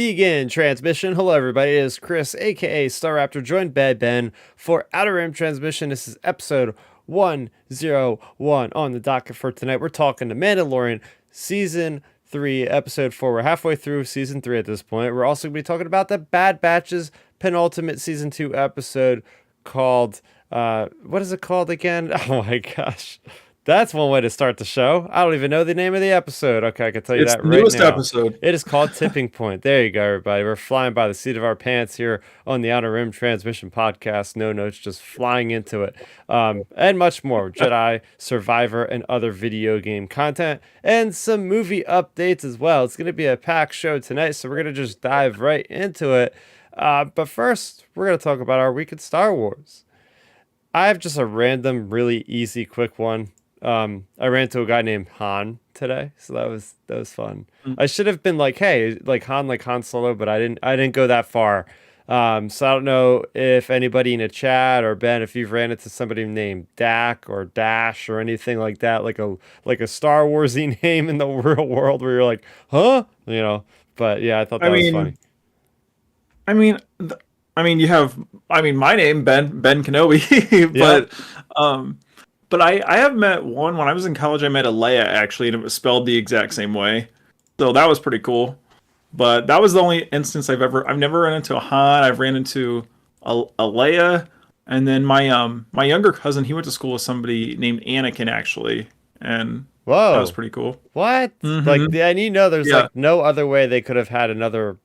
Begin transmission. Hello, everybody. It is Chris, aka Starrapter, joined by Ben for Outer Rim Transmission. This is episode 101 on the docket for tonight. We're talking to Mandalorian season 3, episode 4. We're halfway through season 3 at this point. We're also going to be talking about the Bad Batch's penultimate season 2 episode called, what is it called again? Oh my gosh. That's one way to start the show. I don't even know the name of the episode. Okay, I can tell you It's that the right newest now. episode. It is called Tipping Point. There you go, everybody. We're flying by the seat of our pants here on the Outer Rim Transmission podcast. No notes, just flying into it. And much more. Jedi, Survivor, and other video game content. And some movie updates as well. It's going to be a packed show tonight, so we're going to just dive right into it. But first, we're going to talk about our week in Star Wars. I have just a random, really easy, quick one. I ran into a guy named Han today, so that was fun. I should have been like, hey, like Han Solo, but I didn't go that far. So I don't know if anybody in the chat or Ben, if you've ran into somebody named Dak or Dash or anything like that, like a Star Warsy name in the real world where you're like, huh? You know. But yeah, I thought that was funny. You have, my name Ben Kenobi, but I have met one when I was in college. I met a Leia actually, and it was spelled the exact same way, so that was pretty cool. But that was the only instance I've never run into a Han. I've ran into a Leia, and then my younger cousin, he went to school with somebody named Anakin actually, and Whoa, that was pretty cool. What? Mm-hmm. Like, and there's like no other way they could have had another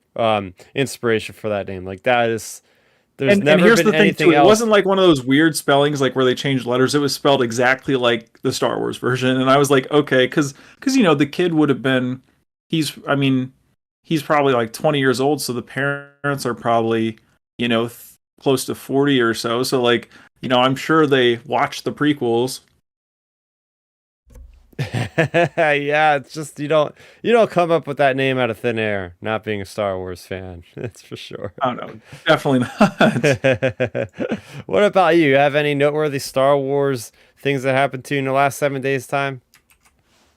inspiration for that name. Like that is. There's never here's been the thing anything too. It else. wasn't like one of those weird spellings like where they changed letters. It was spelled exactly like the Star Wars version, and I was like, okay, because the kid would have been, he's probably like 20 years old, so the parents are probably close to 40 or so. So like I'm sure they watched the prequels. Yeah, it's just you don't come up with that name out of thin air, not being a Star Wars fan. That's for sure. Oh no, definitely not. What about you? Have any noteworthy Star Wars things that happened to you in the last 7 days' time?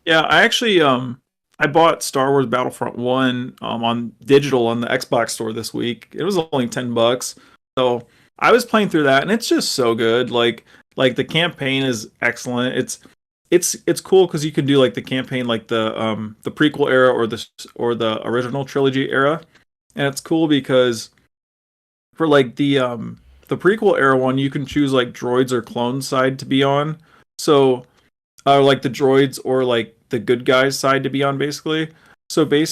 Yeah, I actually I bought Star Wars Battlefront 1 on digital on the Xbox store this week. It was only $10. So I was playing through that and it's just so good. Like the campaign is excellent. It's cool because you can do like the campaign like the prequel era or the original trilogy era, and it's cool because for like the prequel era one you can choose like droids or clone side to be on, so like the droids or like the good guys side to be on basically. When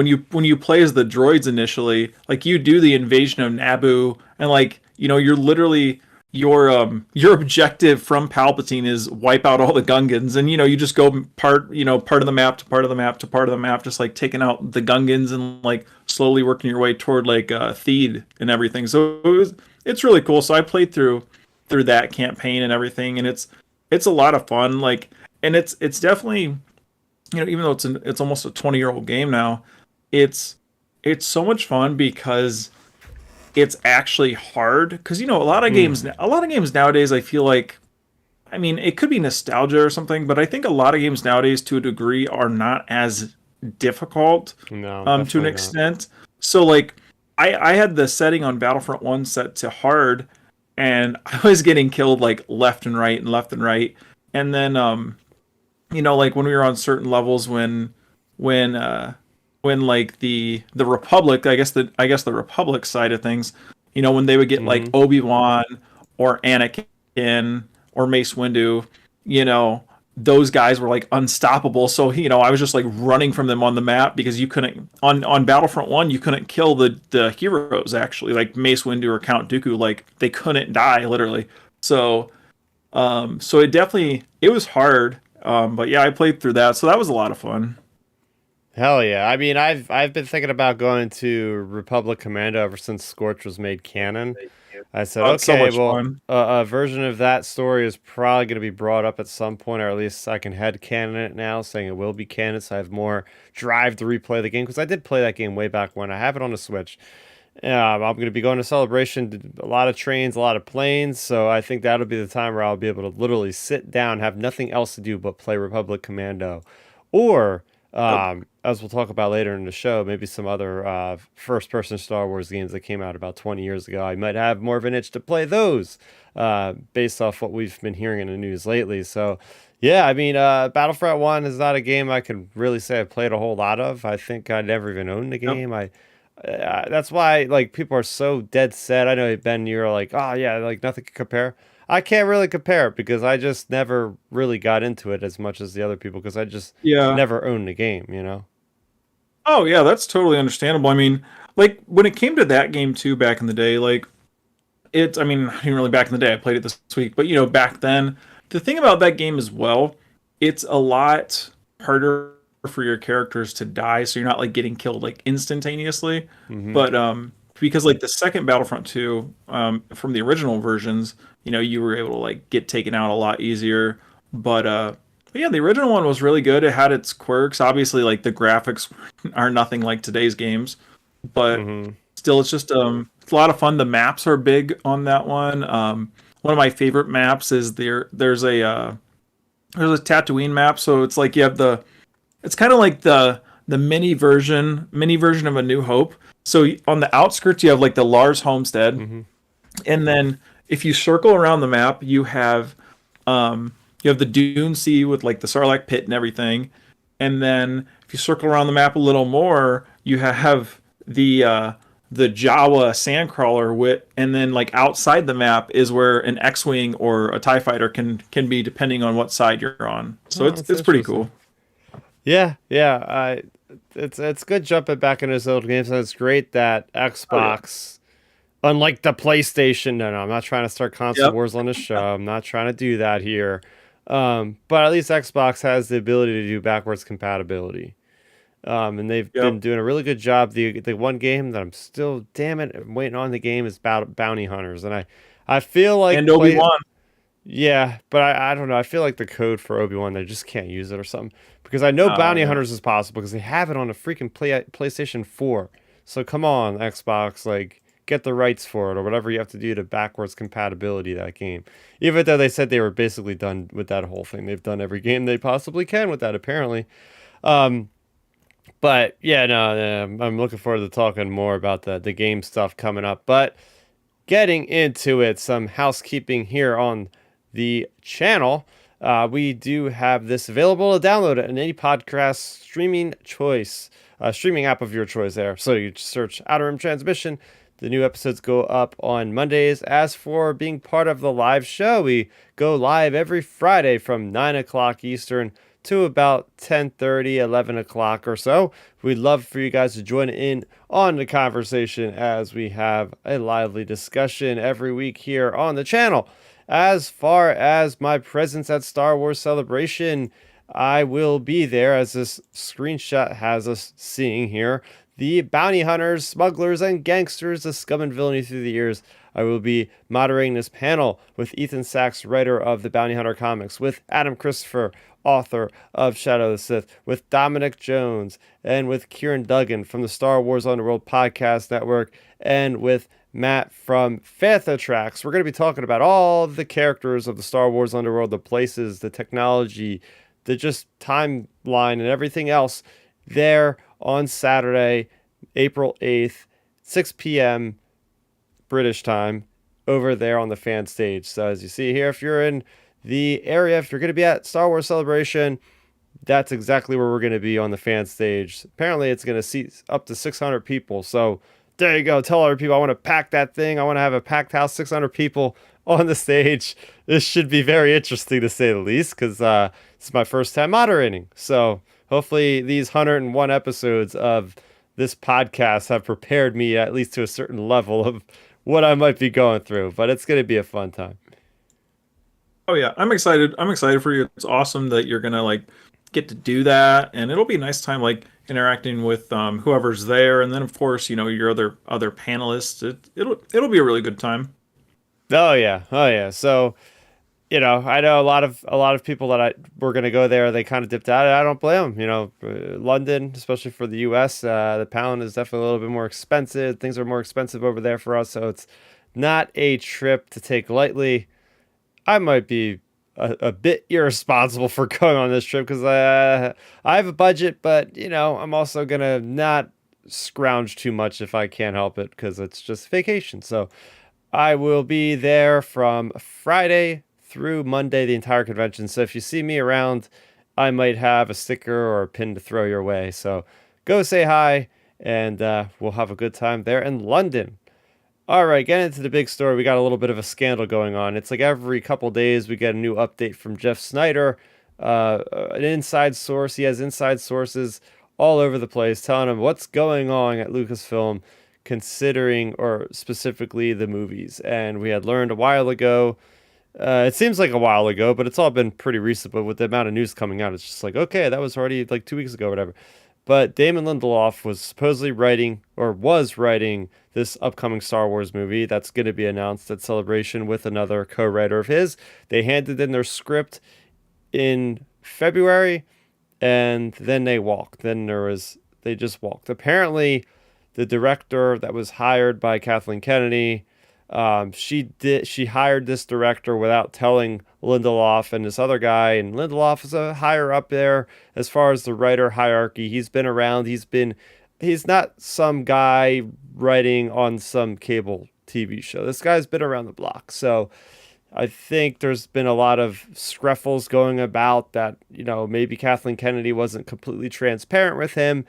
you play as the droids initially, like you do the invasion of Naboo and like you're literally your objective from Palpatine is wipe out all the Gungans, and you just go part of the map to part of the map to part of the map, just like taking out the Gungans and like slowly working your way toward like Theed and everything. So it's really cool. So I played through that campaign and everything, and it's a lot of fun. Like, and it's definitely even though it's almost a 20-year-old game now, it's so much fun because it's actually hard, because a lot of games nowadays, I feel like, it could be nostalgia or something, but I think a lot of games nowadays to a degree are not as difficult to an extent. So like I had the setting on Battlefront 1 set to hard, and I was getting killed like left and right. And then like when we were on certain levels, when like the Republic, I guess the Republic side of things, when they would get like Obi-Wan or Anakin or Mace Windu, those guys were like unstoppable. So I was just like running from them on the map, because you couldn't on Battlefront 1 you couldn't kill the heroes actually, like Mace Windu or Count Dooku, like they couldn't die literally. So it was hard, but yeah, I played through that, so that was a lot of fun. Hell yeah. I've been thinking about going to Republic Commando ever since Scorch was made canon. I said, okay, well, a version of that story is probably going to be brought up at some point, or at least I can head canon it now, saying it will be canon, so I have more drive to replay the game, because I did play that game way back when. I have it on the Switch. I'm going to be going to Celebration, a lot of trains, a lot of planes, so I think that'll be the time where I'll be able to literally sit down, have nothing else to do but play Republic Commando. Or as we'll talk about later in the show, maybe some other first-person Star Wars games that came out about 20 years ago. I might have more of an itch to play those, based off what we've been hearing in the news lately. So, yeah, I mean, Battlefront 1 is not a game I can really say I played a whole lot of. I think I never even owned the Yep. game. That's why like people are so dead set. I know Ben, you're like, oh yeah, like nothing can compare. I can't really compare it because I just never really got into it as much as the other people because I just Yeah. never owned the game, you know? Oh yeah, that's totally understandable. I mean, like when it came to that game too back in the day, like I mean, not even really back in the day, I played it this week, but back then, the thing about that game as well, it's a lot harder for your characters to die, so you're not like getting killed like instantaneously. Hmm. But because like the second Battlefront 2, from the original versions, you were able to like get taken out a lot easier. But yeah, the original one was really good. It had its quirks. Obviously, like the graphics are nothing like today's games, but Hmm. still, it's a lot of fun. The maps are big on that one. One of my favorite maps is there's a Tatooine map, so it's like you have it's kind of like the mini version of A New Hope. So on the outskirts you have like the Lars homestead, Hmm. and then if you circle around the map, you have the Dune Sea with like the Sarlacc pit and everything. And then if you circle around the map a little more, you have the Jawa sandcrawler wit, and then like outside the map is where an X-wing or a TIE fighter can be depending on what side you're on. So Oh, it's that's it's pretty interesting. cool. Yeah, yeah. It's good jumping back into those old games, and it's great that Oh yeah. Xbox, unlike the PlayStation, no, I'm not trying to start console Yep. wars on the show. I'm not trying to do that here. But at least Xbox has the ability to do backwards compatibility. And they've been Yep. doing a really good job. The one game that I'm still, damn it, I'm waiting on the game is about Bounty Hunters, and I feel like And play. Obi-Wan. Yeah, but I don't know. I feel like the code for Obi-Wan, they just can't use it or something. Because I know Oh Bounty yeah. Hunters is possible because they have it on the freaking PlayStation 4. So come on, Xbox, like get the rights for it or whatever you have to do to backwards compatibility that game. Even though they said they were basically done with that whole thing. They've done every game they possibly can with that apparently. Um, but yeah, no, I'm looking forward to talking more about the game stuff coming up. But getting into it, some housekeeping here on the channel. We do have this available to download in any podcast streaming app of your choice there. So you search Outer Rim Transmission. The new episodes go up on Mondays. As for being part of the live show, we go live every Friday from 9 o'clock Eastern to about 10:30, 11 o'clock or so. We'd love for you guys to join in on the conversation as we have a lively discussion every week here on the channel. As far as my presence at Star Wars Celebration, I will be there, as this screenshot has us seeing here. The bounty hunters, smugglers, and gangsters, the scum and villainy through the years. I will be moderating this panel with Ethan Sachs, writer of the Bounty Hunter comics, with Adam Christopher, author of Shadow of the Sith, with Dominic Jones, and with Kieran Duggan from the Star Wars Underworld Podcast Network, and with Matt from Panther Tracks. We're going to be talking about all the characters of the Star Wars Underworld, the places, the technology, the just timeline, and everything else there on Saturday, April 8th, 6 p.m. British time, over there on the fan stage. So as you see here, if you're in the area, if you're going to be at Star Wars Celebration, that's exactly where we're going to be on the fan stage. Apparently, it's going to seat up to 600 people. So there you go. Tell other people I want to pack that thing. I want to have a packed house, 600 people on the stage. This should be very interesting to say the least, because it's my first time moderating. So hopefully, these 101 episodes of this podcast have prepared me at least to a certain level of what I might be going through. But it's going to be a fun time. Oh yeah, I'm excited. I'm excited for you. It's awesome that you're gonna like get to do that, and it'll be a nice time like interacting with whoever's there, and then of course your other panelists. It'll be a really good time. Oh yeah, oh yeah. So I know a lot of people that I were gonna go there. They kind of dipped out. I don't blame them. London, especially for the U.S., the pound is definitely a little bit more expensive. Things are more expensive over there for us, so it's not a trip to take lightly. I might be a bit irresponsible for going on this trip because I have a budget, but I'm also gonna not scrounge too much if I can't help it because it's just vacation. So I will be there from Friday through Monday, the entire convention. So if you see me around, I might have a sticker or a pin to throw your way. So go say hi, and we'll have a good time there in London. All right, getting into the big story, we got a little bit of a scandal going on. It's like every couple days we get a new update from Jeff Snyder, an inside source. He has inside sources all over the place telling him what's going on at Lucasfilm, considering or specifically the movies. And we had learned a while ago. It seems like a while ago, but it's all been pretty recent. But with the amount of news coming out, it's just like, okay, that was already like 2 weeks ago, whatever. But Damon Lindelof was supposedly writing or was writing this upcoming Star Wars movie that's going to be announced at Celebration with another co-writer of his. They handed in their script in February, and then they walked. They just walked. Apparently, the director that was hired by Kathleen Kennedy, she hired this director without telling Lindelof and this other guy, and Lindelof is a higher up there as far as the writer hierarchy. He's been around. He's not some guy writing on some cable TV show. This guy's been around the block. So I think there's been a lot of scruffles going about that, maybe Kathleen Kennedy wasn't completely transparent with him.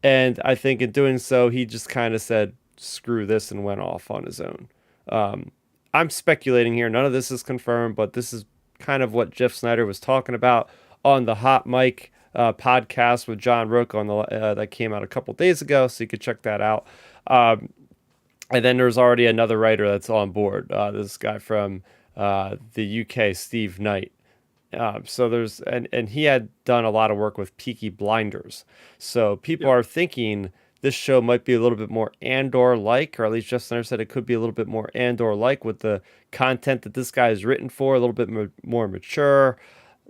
And I think in doing so, he just kind of said, screw this, and went off on his own. I'm speculating here. None of this is confirmed, but this is kind of what Jeff Snyder was talking about on the Hot Mic podcast with John Rook on that came out a couple days ago, so you could check that out. And then there's already another writer that's on board. This guy from the UK, Steve Knight. So and he had done a lot of work with Peaky Blinders. So people are thinking this show might be a little bit more Andor-like, or at least Jeff Snyder said it could be a little bit more Andor-like with the content that this guy is written for, a little bit more mature,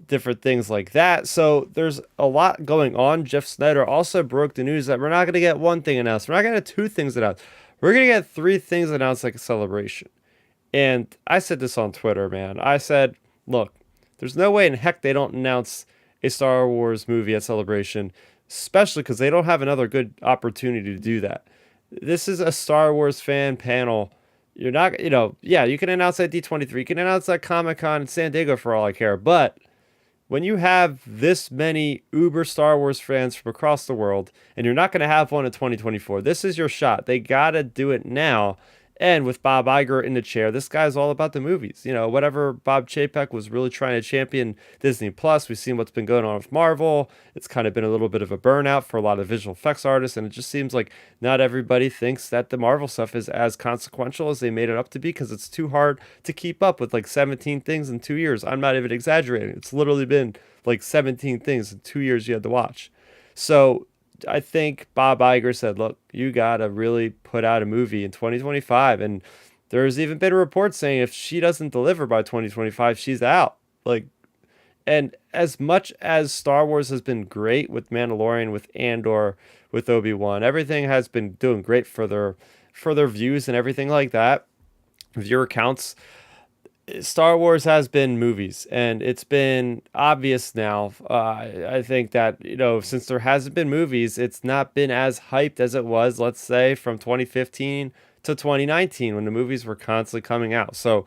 different things like that. So there's a lot going on. Jeff Snyder also broke the news that we're not going to get one thing announced. We're not going to get two things announced. We're going to get three things announced like a celebration. And I said this on Twitter, man. I said, look, there's no way in heck they don't announce a Star Wars movie at Celebration, especially because they don't have another good opportunity to do that. This is a Star Wars fan panel. You're not, you can announce at D23, you can announce at Comic-Con in San Diego for all I care, but when you have this many uber Star Wars fans from across the world, and you're not going to have one in 2024, this is your shot. They got to do it now. And with Bob Iger in the chair, this guy's all about the movies. Whatever Bob Chapek was really trying to champion Disney Plus, we've seen what's been going on with Marvel. It's kind of been a little bit of a burnout for a lot of visual effects artists, and it just seems like not everybody thinks that the Marvel stuff is as consequential as they made it up to be, because it's too hard to keep up with like 17 things in 2 years. I'm not even exaggerating. It's literally been like 17 things in 2 years you had to watch. So I think Bob Iger said, look, you got to really put out a movie in 2025. And there's even been a report saying if she doesn't deliver by 2025, she's out. And as much as Star Wars has been great with Mandalorian, with Andor, with Obi-Wan, everything has been doing great for their views and everything like that. Viewer counts. Star Wars has been movies, and it's been obvious now. I think that, since there hasn't been movies, it's not been as hyped as it was, let's say, from 2015 to 2019 when the movies were constantly coming out. So,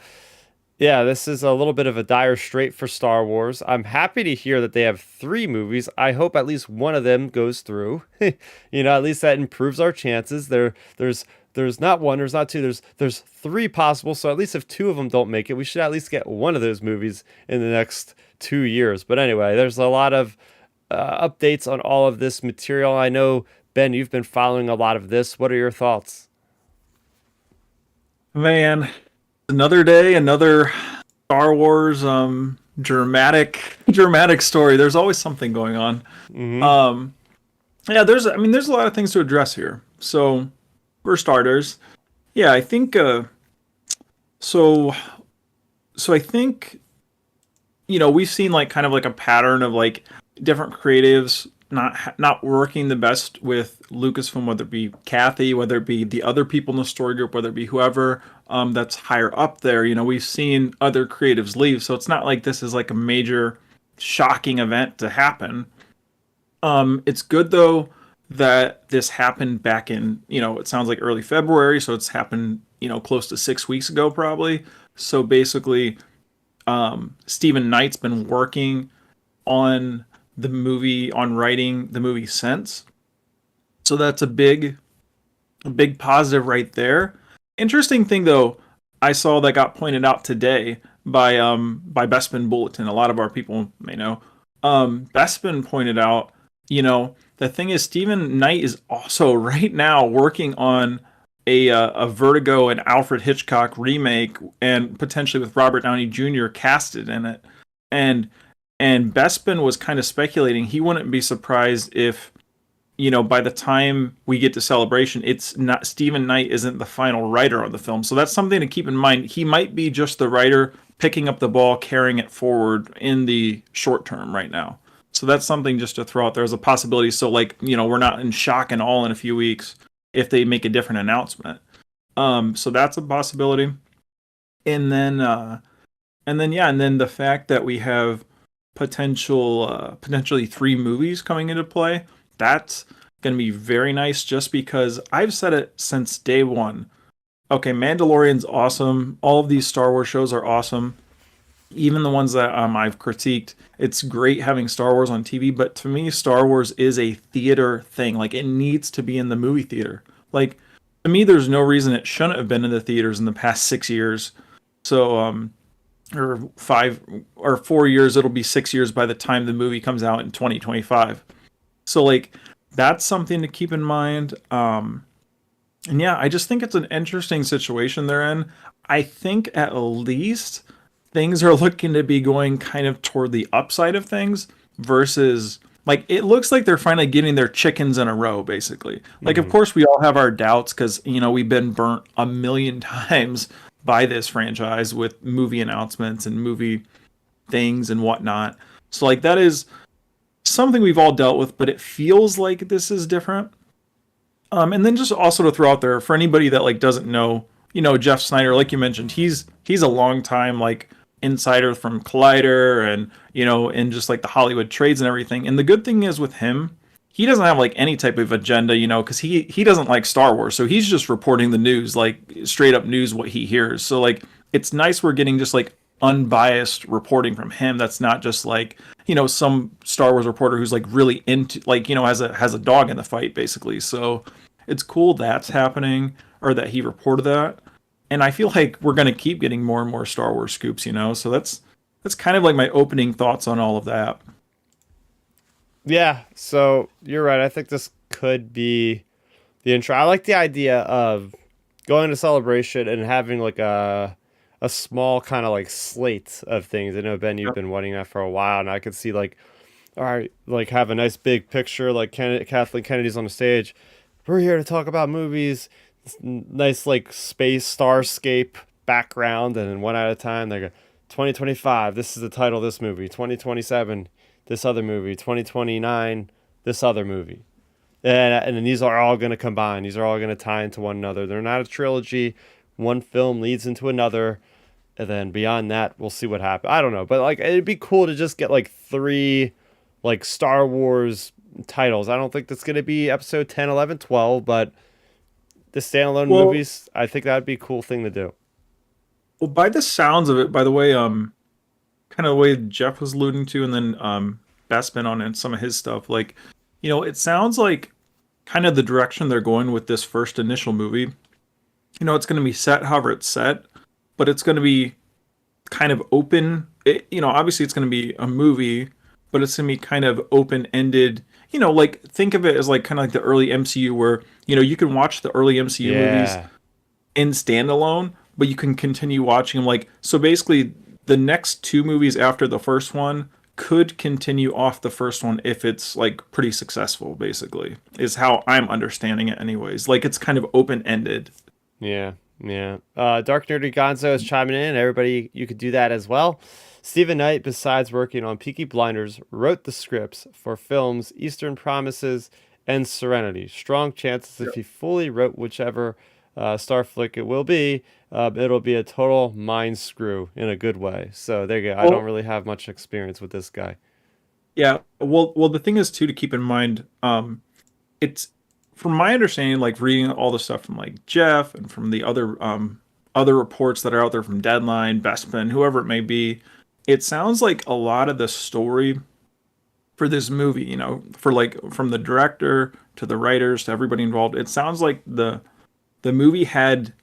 yeah, this is a little bit of a dire strait for Star Wars. I'm happy to hear that they have 3 movies. I hope at least one of them goes through. At least that improves our chances. There's not one, there's not two, there's 3 possible. So at least if 2 of them don't make it, we should at least get one of those movies in the next 2 years. But anyway, there's a lot of updates on all of this material. I know, Ben, you've been following a lot of this. What are your thoughts? Man, another day, another Star Wars dramatic story. There's always something going on. Mm-hmm. There's a lot of things to address here. So, for starters, I think so I think we've seen like kind of like a pattern of like different creatives not working the best with Lucasfilm, whether it be Kathy, whether it be the other people in the story group, whether it be whoever that's higher up there. We've seen other creatives leave, so it's not like this is like a major shocking event to happen. It's good though that this happened back in, it sounds like early February, so it's happened, close to 6 weeks ago probably. So basically, Stephen Knight's been working on the movie, on writing the movie since. So that's a big positive right there. Interesting thing though, I saw that got pointed out today by Bespin Bulletin. A lot of our people may know. Bespin pointed out, the thing is, Stephen Knight is also right now working on a Vertigo and Alfred Hitchcock remake, and potentially with Robert Downey Jr. casted in it. And Bespin was kind of speculating he wouldn't be surprised if, by the time we get to Celebration, it's not, Stephen Knight isn't the final writer on the film. So that's something to keep in mind. He might be just the writer picking up the ball, carrying it forward in the short term right now. So that's something just to throw out there as a possibility. So we're not in shock and all in a few weeks if they make a different announcement. So that's a possibility. And then the fact that we have potentially 3 movies coming into play, that's going to be very nice, just because I've said it since day one. Okay, Mandalorian's awesome. All of these Star Wars shows are awesome. Even the ones that I've critiqued, it's great having Star Wars on TV, but to me, Star Wars is a theater thing. Like, it needs to be in the movie theater. Like, to me, there's no reason it shouldn't have been in the theaters in the past 6 years. So, or 5 or 4 years, it'll be 6 years by the time the movie comes out in 2025. So, that's something to keep in mind. And yeah, I just think it's an interesting situation they're in. I think at least things are looking to be going kind of toward the upside of things, versus, it looks like they're finally getting their chickens in a row, basically. Of course, we all have our doubts because, we've been burnt a million times by this franchise with movie announcements and movie things and whatnot. So, that is something we've all dealt with, but it feels like this is different. And then just also to throw out there, for anybody that, doesn't know, Jeff Snyder, like you mentioned, he's a long time, insider from Collider and, in just the Hollywood trades and everything. And the good thing is with him, he doesn't have any type of agenda, because he doesn't like Star Wars. So he's just reporting the news, straight up news, what he hears. So it's nice we're getting just unbiased reporting from him. That's not just some Star Wars reporter who's really into, has a dog in the fight, basically. So it's cool that's happening, or that he reported that. And I feel like we're going to keep getting more and more Star Wars scoops, So that's kind of my opening thoughts on all of that. Yeah, so you're right. I think this could be the intro. I like the idea of going to Celebration and having a small kind of slate of things. I know, Ben, you've been wanting that for a while, and I could see all right, have a nice big picture, Kathleen Kennedy's on the stage. We're here to talk about movies. Nice space starscape background, and then one at a time they go 2025, this is the title of this movie, 2027 this other movie, 2029 this other movie, and then these are all going to combine, these are all going to tie into one another. They're not a trilogy. One film leads into another, and then beyond that we'll see what happens. I don't know, but it'd be cool to just get 3 Star Wars titles. I don't think that's going to be episode 10, 11, 12, but the standalone movies, I think that'd be a cool thing to do. Well, by the sounds of it, by the way, kind of the way Jeff was alluding to, and then Bespin on some of his stuff, it sounds like kind of the direction they're going with this first initial movie. It's going to be set however it's set, but it's going to be kind of open. Obviously it's going to be a movie, but it's going to be kind of open-ended. Think of it as kind of the early MCU, where, you can watch the early MCU movies in standalone, but you can continue watching them. So basically, the next 2 movies after the first one could continue off the first one if it's pretty successful, basically, is how I'm understanding it anyways. It's kind of open-ended. Yeah. Dark Nerdy Gonzo is chiming in. Everybody, you could do that as well. Stephen Knight, besides working on Peaky Blinders, wrote the scripts for films Eastern Promises and Serenity. Strong chances if he fully wrote whichever star flick it will be, it'll be a total mind screw in a good way. So there you go. I don't Well, really have much experience with this guy. yeah. Well, the thing is too to keep in mind, it's from my understanding, like reading all the stuff from like Jeff and from the other reports that are out there from Deadline, Bespin, whoever it may be, it sounds like a lot of the story for this movie, for like from the director to the writers to everybody involved, it sounds like the movie had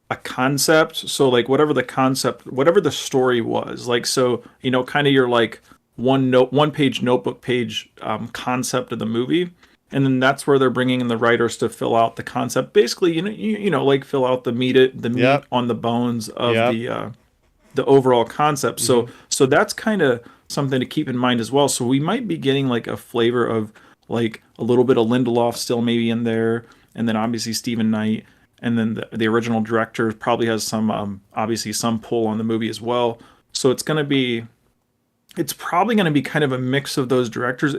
a concept. So like whatever the concept, whatever the story was, like so kind of your like one page notebook page concept of the movie, and then that's where they're bringing in the writers to fill out the concept. Basically, like fill out the meat Yep. on the bones of Yep. the overall concept. So Hmm. so that's kind of something to keep in mind as well. So we might be getting like a flavor of like a little bit of Lindelof still maybe in there, and then obviously Stephen Knight, and then the original director probably has some obviously some pull on the movie as well. So it's probably going to be kind of a mix of those directors.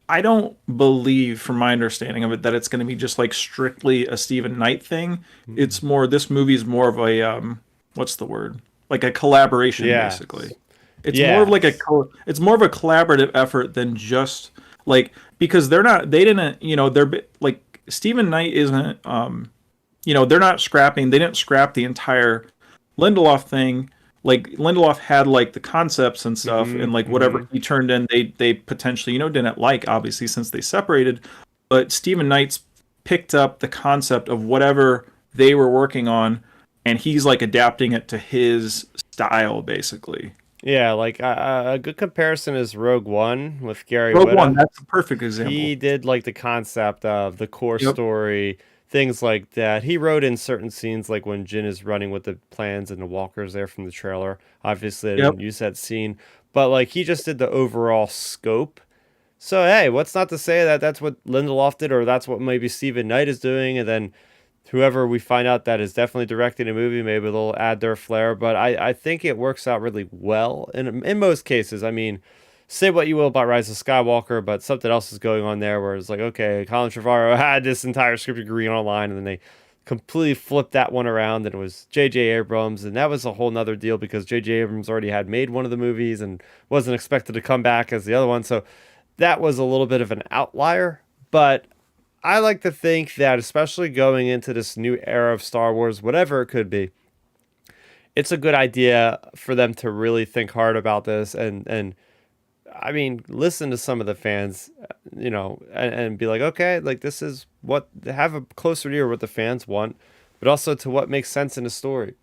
I don't believe, from my understanding of it, that it's going to be just like strictly a Stephen Knight thing. It's more, this movie is more of a what's the word? Like a collaboration, basically. Yes. It's more of like Yes. it's more of a collaborative effort than just like, because they didn't, like Stephen Knight isn't they're not scrapping, they didn't scrap the entire Lindelof thing. Like Lindelof had like the concepts and stuff, Hmm. and like whatever Hmm. he turned in, they potentially didn't like, obviously, since they separated. But Stephen Knight's picked up the concept of whatever they were working on, and he's like adapting it to his style, basically. Yeah, like a good comparison is Rogue One with Gary Rogue One, Whitta. that's a perfect He example. did like the concept of the core Yep. story, things like that. He wrote in certain scenes, like when Jin is running with the plans and the walkers there from the trailer. Obviously, I Yep. didn't use that scene, but like he just did the overall scope. So hey, what's not to say that that's what Lindelof did, or that's what maybe Stephen Knight is doing, and then whoever we find out that is definitely directing a movie, maybe they'll add their flair. But I think it works out really well in most cases. I mean, say what you will about Rise of Skywalker, but something else is going on there where it's like, okay, Colin Trevorrow had this entire script agreed online, and then they completely flipped that one around, and it was J.J. Abrams, and that was a whole nother deal because J.J. Abrams already had made one of the movies and wasn't expected to come back as the other one. So that was a little bit of an outlier, but I like to think that, especially going into this new era of Star Wars, whatever it could be, it's a good idea for them to really think hard about this and I mean, listen to some of the fans, and be like, okay, like this is what have a closer ear what the fans want, but also to what makes sense in the story,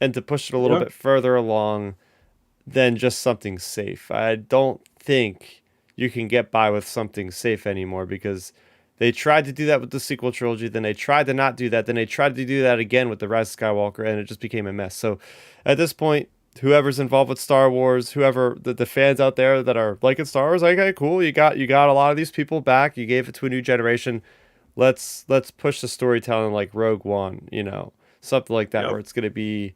and to push it a little Yep. bit further along than just something safe. I don't think you can get by with something safe anymore because they tried to do that with the sequel trilogy, then they tried to not do that, then they tried to do that again with the Rise of Skywalker, and it just became a mess. So at this point, whoever's involved with Star Wars, whoever the fans out there that are liking Star Wars, like, okay, cool, you got a lot of these people back, you gave it to a new generation. Let's push the storytelling like Rogue One, something like that where Yep. it's gonna be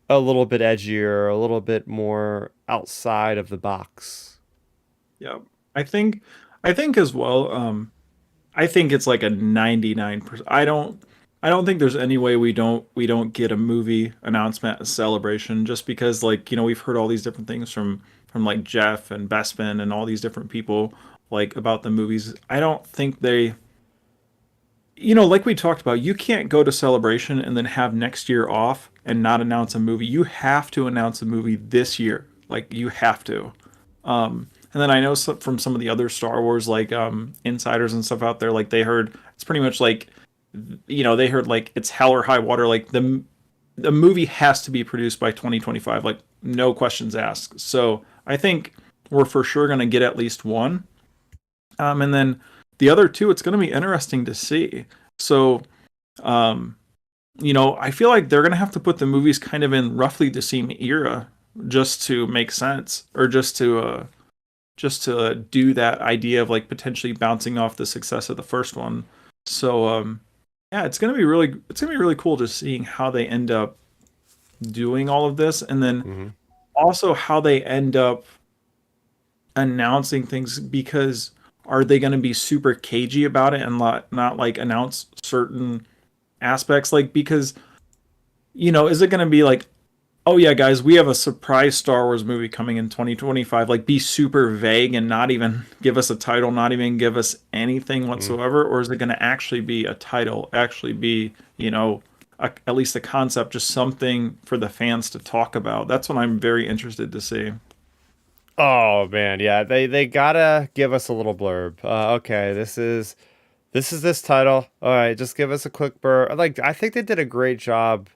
a little bit edgier, a little bit more outside of the box. Yep. I think I think as well. I think it's like a 99%. I don't think there's any way we don't get a movie announcement, a celebration, just because like, we've heard all these different things from like Jeff and Bespin and all these different people like about the movies. I don't think they, like we talked about, you can't go to celebration and then have next year off and not announce a movie. You have to announce a movie this year. Like you have to. And then I know from some of the other Star Wars like insiders and stuff out there, like they heard it's pretty much like, they heard like it's hell or high water. Like the movie has to be produced by 2025, like no questions asked. So I think we're for sure gonna get at least one. And then the other two, it's gonna be interesting to see. So um, I feel like they're gonna have to put the movies kind of in roughly the same era just to make sense, or just to do that idea of like potentially bouncing off the success of the first one. So yeah, it's gonna be really cool just seeing how they end up doing all of this, and then Hmm. also how they end up announcing things, because are they going to be super cagey about it and not like announce certain aspects, like, because is it going to be like, oh yeah guys, we have a surprise Star Wars movie coming in 2025, like be super vague and not even give us a title, not even give us anything Mm. whatsoever? Or is it going to actually be a title, actually be, at least a concept, just something for the fans to talk about? That's what I'm very interested to see. Oh man, yeah, they gotta give us a little blurb. Okay, this is this title. All right, just give us a quick blurb. Like I think they did a great job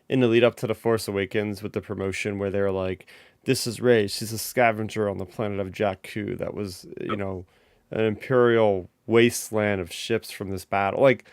in the lead up to the Force Awakens with the promotion where they're like, "This is Rey. She's a scavenger on the planet of Jakku. That was, an imperial wasteland of ships from this battle." Like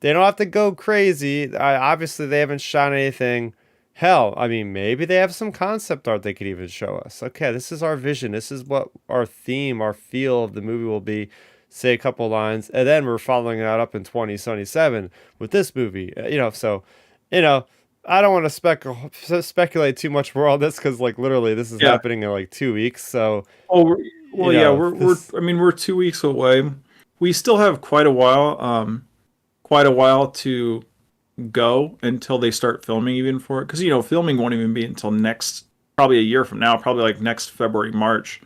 they don't have to go crazy. Obviously, they haven't shot anything. Hell, I mean, maybe they have some concept art they could even show us. Okay, this is our vision. This is what our theme, our feel of the movie will be. Say a couple lines, and then we're following that up in 2077 with this movie. So, you know, I don't want to speculate too much more on this because, like, literally, this is Yeah. happening in like 2 weeks. So, Oh, you well, yeah, know, we're this. I mean, we're 2 weeks away. We still have quite a while to go until they start filming even for it, because filming won't even be until next, probably a year from now, probably like next February, March,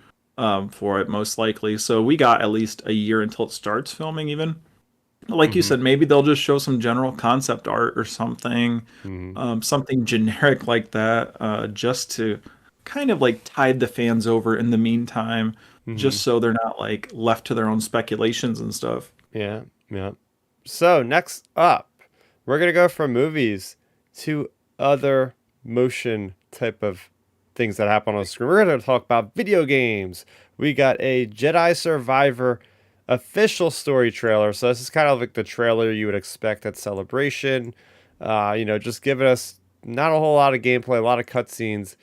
for it most likely. So we got at least a year until it starts filming even. Like you Mhm, said, maybe they'll just show some general concept art or something, mhm, something generic like that, just to kind of like tide the fans over in the meantime, mhm. just so they're not like left to their own speculations and stuff. Yeah, yeah. So next up, we're gonna go from movies to other motion type of things that happen on the screen. We're gonna talk about video games. We got a Jedi Survivor official story trailer. So this is kind of like the trailer you would expect at Celebration. Just giving us not a whole lot of gameplay, a lot of cutscenes,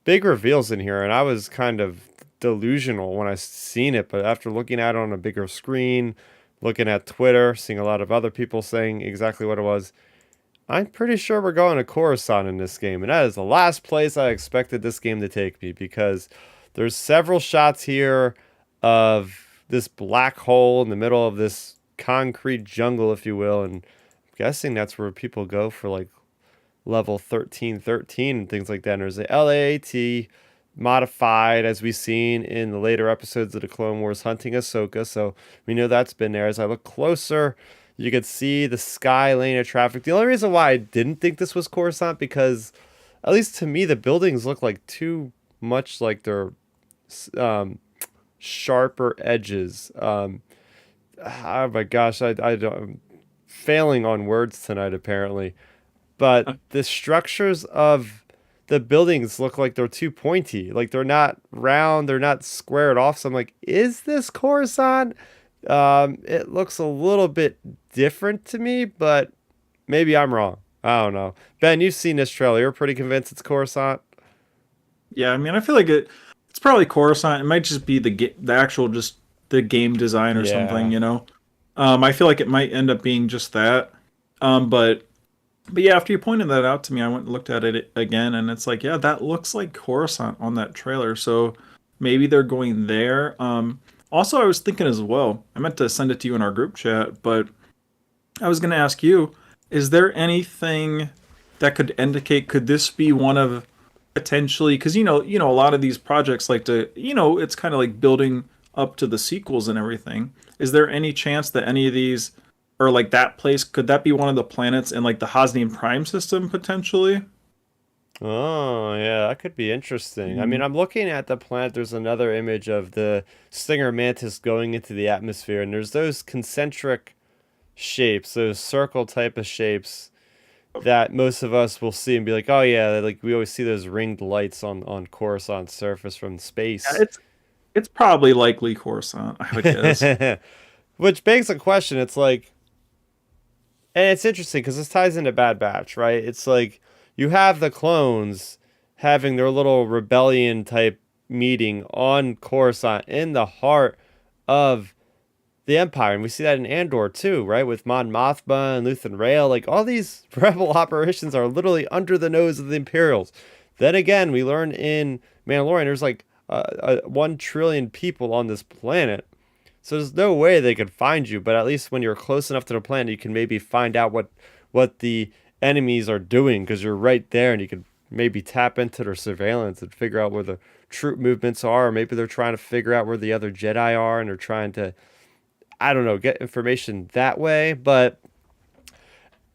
big reveals in here, and I was kind of delusional when I seen it, but after looking at it on a bigger screen, looking at Twitter, seeing a lot of other people saying exactly what it was, I'm pretty sure we're going to Coruscant in this game, and that is the last place I expected this game to take me because there's several shots here of this black hole in the middle of this concrete jungle, if you will, and I'm guessing that's where people go for like level 1313 and things like that. And there's the LAAT modified, as we've seen in the later episodes of the Clone Wars, hunting Ahsoka. So we know that's been there. As I look closer, you could see the sky lane of traffic. The only reason why I didn't think this was Coruscant, because at least to me, the buildings look like too much like they're um, sharper edges. Oh my gosh, I don't, I'm failing on words tonight, apparently, but the structures of the buildings look like they're too pointy. Like they're not round, they're not squared off. So I'm like, is this Coruscant? It looks a little bit different to me, but maybe I'm wrong. I don't know. Ben, you've seen this trailer. You're pretty convinced it's Coruscant? Yeah, I mean, I feel like it's probably Coruscant. It might just be the actual, just the game design or something, Yeah. I feel like it might end up being just that. But yeah, after you pointed that out to me, I went and looked at it again, and it's like, yeah, that looks like Coruscant on that trailer. So maybe they're going there. Also, I was thinking as well, I meant to send it to you in our group chat, but I was going to ask you, is there anything that could indicate, could this be one of, potentially, because a lot of these projects like to, it's kind of like building up to the sequels and everything. Is there any chance that any of these, or like that place, could that be one of the planets in like the Hosnian Prime system potentially? Oh, yeah, that could be interesting. I mean, Mm. I'm looking at the planet. There's another image of the Stinger Mantis going into the atmosphere, and there's those concentric shapes, those circle type of shapes that most of us will see and be like, oh yeah, like we always see those ringed lights on Coruscant's surface from Yeah, space. it's probably likely Coruscant, I would guess. Which begs a question. It's like, and it's interesting because this ties into Bad Batch, right? It's like you have the clones having their little rebellion type meeting on Coruscant in the heart of the Empire, and we see that in Andor too, right? With Mon Mothma and Luthen Rael, like all these rebel operations are literally under the nose of the Imperials. Then again, we learn in Mandalorian there's like 1 trillion people on this planet. So there's no way they could find you, but at least when you're close enough to the planet, you can maybe find out what the enemies are doing because you're right there and you can maybe tap into their surveillance and figure out where the troop movements are, or maybe they're trying to figure out where the other Jedi are and they're trying to, I don't know, get information that way. But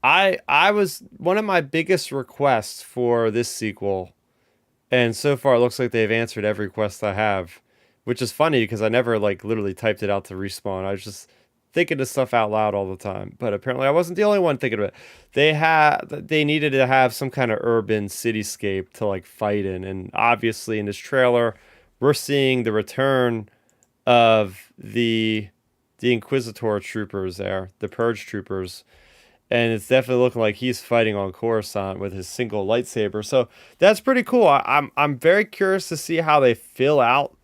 I was one of my biggest requests for this sequel, and so far it looks like they've answered every request I have, which is funny because I never like literally typed it out to Respawn. I was just thinking this stuff out loud all the time. But apparently I wasn't the only one thinking of it. They needed to have some kind of urban cityscape to like fight in, and obviously in this trailer we're seeing the return of the Inquisitor troopers there, the Purge troopers, and it's definitely looking like he's fighting on Coruscant with his single lightsaber. So that's pretty cool. I'm very curious to see how they fill out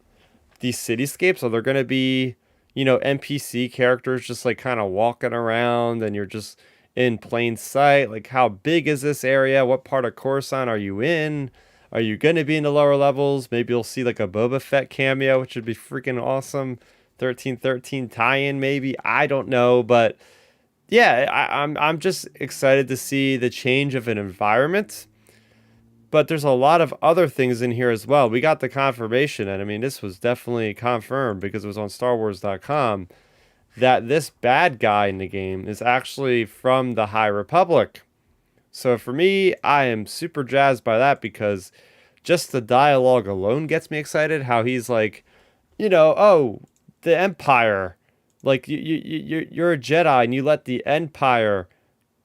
these cityscapes. Are there going to be, NPC characters just like kind of walking around and you're just in plain sight? Like, how big is this area? What part of Coruscant are you in? Are you going to be in the lower levels? Maybe you'll see like a Boba Fett cameo, which would be freaking awesome. 1313 tie-in, maybe. I don't know, but yeah, I'm just excited to see the change of an environment. But there's a lot of other things in here as well. We got the confirmation, and I mean, this was definitely confirmed because it was on StarWars.com, that this bad guy in the game is actually from the High Republic. So for me, I am super jazzed by that because just the dialogue alone gets me excited. How he's like, oh, the Empire, like you're a Jedi and you let the Empire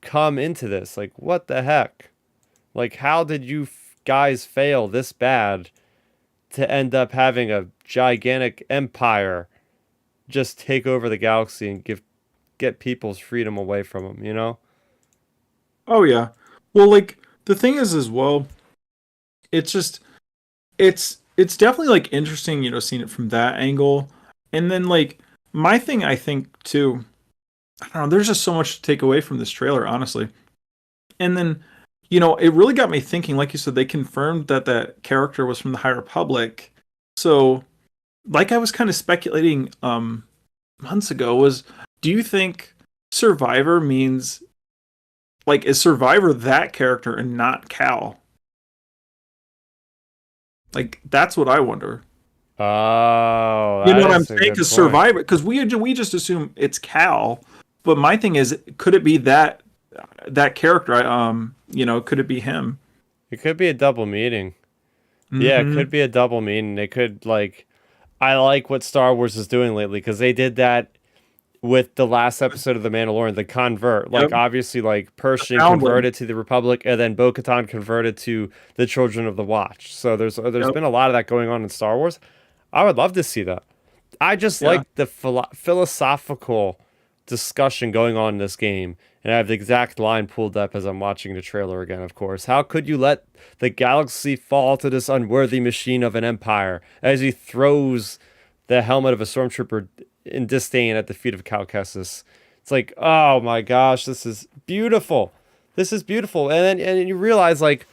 come into this. Like, what the heck? Like, how did you guys fail this bad to end up having a gigantic empire just take over the galaxy and get people's freedom away from them, you know? Oh yeah. Well, like the thing is as well, it's just it's definitely like interesting, seeing it from that angle. And then like my thing I think too, I don't know, there's just so much to take away from this trailer, honestly. And then, it really got me thinking, like you said, they confirmed that that character was from the High Republic. So, like I was kind of speculating months ago, was do you think Survivor means like is Survivor that character and not Cal? Like that's what I wonder. Oh, You know that what I'm is a saying? good Because point. Survivor, because we just assume it's Cal, but my thing is, could it be that character? Could it be him? It could be a double meeting. Yeah, it Mm-hmm. could be a double meaning. It could like I like what Star Wars is doing lately because they did that with the last episode of The Mandalorian, the convert. Like Yep. obviously like The Pershing Foundling. converted to the Republic and then Bo-Katan converted to the Children of the Watch. So there's Yep. been a lot of that going on in Star Wars. I would love to see that. I just Yeah. like the philosophical discussion going on in this game. And I have the exact line pulled up as I'm watching the trailer again, of course. How could you let the galaxy fall to this unworthy machine of an empire? As he throws the helmet of a stormtrooper in disdain at the feet of Cal Kestis. It's like, oh my gosh, this is beautiful. This is beautiful. And then you realize like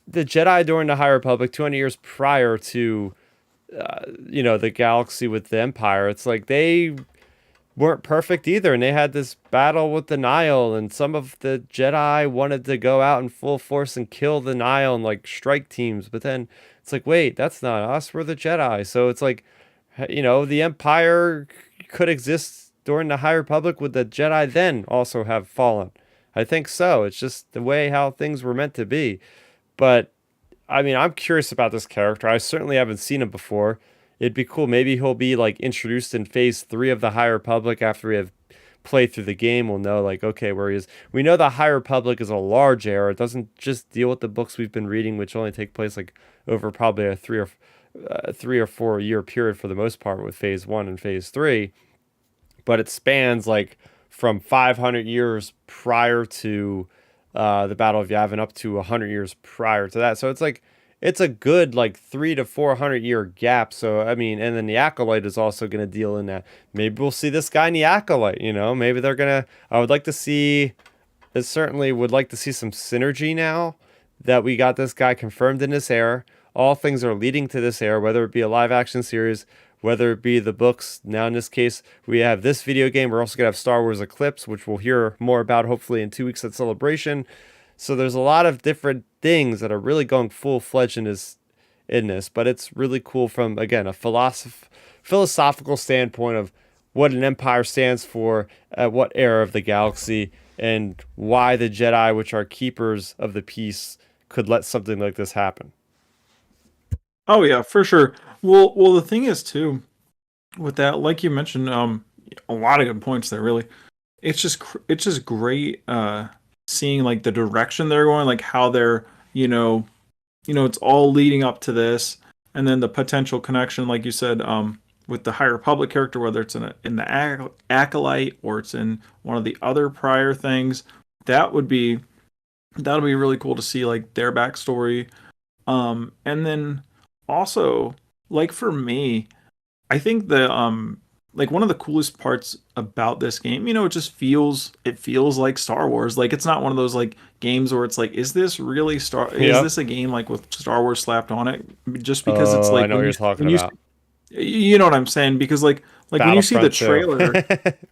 the Jedi during the High Republic, 200 years prior to the galaxy with the Empire, it's like they weren't perfect either, and they had this battle with the Nile, and some of the Jedi wanted to go out in full force and kill the Nile and like strike teams, but then it's like, wait, that's not us, we're the Jedi. So it's like, the Empire could exist during the High Republic. Would the Jedi then also have fallen? I think so. It's just the way how things were meant to be. But I mean, I'm curious about this character. I certainly haven't seen him before. It'd be cool. Maybe he'll be like introduced in phase 3 of the High Republic after we have played through the game. We'll know like, okay, where he is. We know the High Republic is a large era. It doesn't just deal with the books we've been reading, which only take place like over probably a 3 or 4 year period for the most part with phase 1 and phase 3, but it spans like from 500 years prior to the Battle of Yavin up to 100 years prior to that. So it's like it's a good like 300 to 400 year gap. So I mean, and then the Acolyte is also going to deal in that. Maybe we'll see this guy in the Acolyte. Maybe they're gonna. I would like to see. I certainly would like to see some synergy now that we got this guy confirmed in this era. All things are leading to this era, whether it be a live action series, whether it be the books. Now, in this case, we have this video game. We're also going to have Star Wars Eclipse, which we'll hear more about hopefully in 2 weeks at Celebration. So there's a lot of different things that are really going full fledged in this, but it's really cool from, again, a philosophical standpoint of what an empire stands for at what era of the galaxy, and why the Jedi, which are keepers of the peace, could let something like this happen. Oh yeah, for sure. Well, the thing is too with that, like you mentioned, a lot of good points there. Really, it's just great seeing like the direction they're going, like how they're it's all leading up to this, and then the potential connection, like you said, with the High Republic character, whether it's in the acolyte or it's in one of the other prior things, that would be that'll be really cool to see like their backstory. And then also, like for me, I think the like one of the coolest parts about this game, it feels like Star Wars. Like it's not one of those like games where it's like, is Yep. this a game like with Star Wars slapped on it? Just because it's Oh, I like know what you're talking about. you know what I'm saying? Because like when you see the Battlefront too. trailer,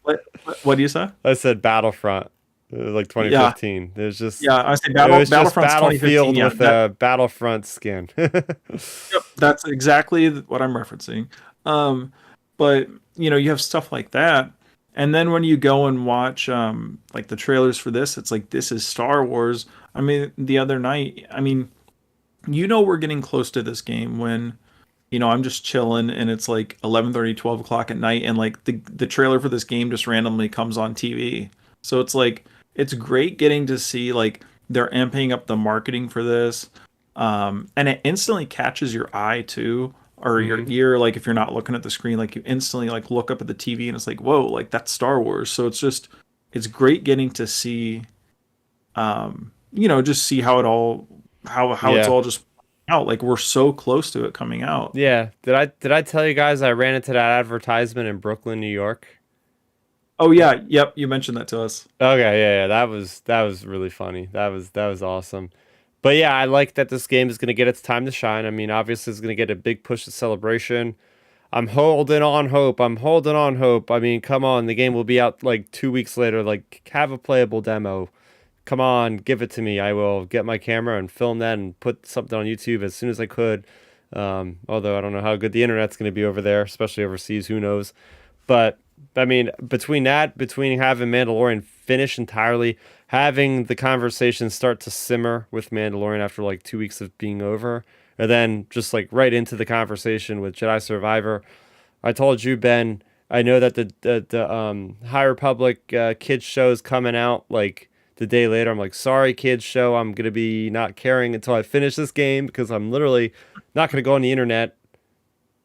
what, what do you say? I said Battlefront. It was like Yeah, 2015. yeah, I say It was just Battlefront's 2015. Battlefield Yeah, with a Battlefront skin. yep, that's exactly what I'm referencing. But you have stuff like that, and then when you go and watch like the trailers for this, it's like this is Star Wars. I mean, the other night, I mean, we're getting close to this game when I'm just chilling and it's like 11:30, 12 o'clock at night, and like the trailer for this game just randomly comes on TV. So it's like it's great getting to see like they're amping up the marketing for this, and it instantly catches your eye too, or your Hmm. ear. Like if you're not looking at the screen, like you instantly like look up at the TV and it's like, whoa, like that's Star Wars. So it's great getting to see, just see how it all how it's Yeah. all just out. Like we're so close to it coming out. Yeah. Did I tell you guys I ran into that advertisement in Brooklyn, New York? Oh yeah, yep, you mentioned that to us. Okay, yeah, yeah, that was really funny. That was awesome. But yeah, I like that this game is going to get its time to shine. I mean, obviously it's going to get a big push to Celebration. I'm holding on hope. I'm holding on hope. I mean, come on, the game will be out like 2 weeks later. Like, have a playable demo. Come on, give it to me. I will get my camera and film that and put something on YouTube as soon as I could. Although I don't know how good the internet's going to be over there, especially overseas. Who knows? But I mean, between having Mandalorian finish entirely, having the conversation start to simmer with Mandalorian after like 2 weeks of being over, and then just like right into the conversation with Jedi Survivor. I told you, Ben, I know that the High Republic kids show is coming out like the day later. I'm like, sorry, kids show, I'm gonna be not caring until I finish this game because I'm literally not gonna go on the internet,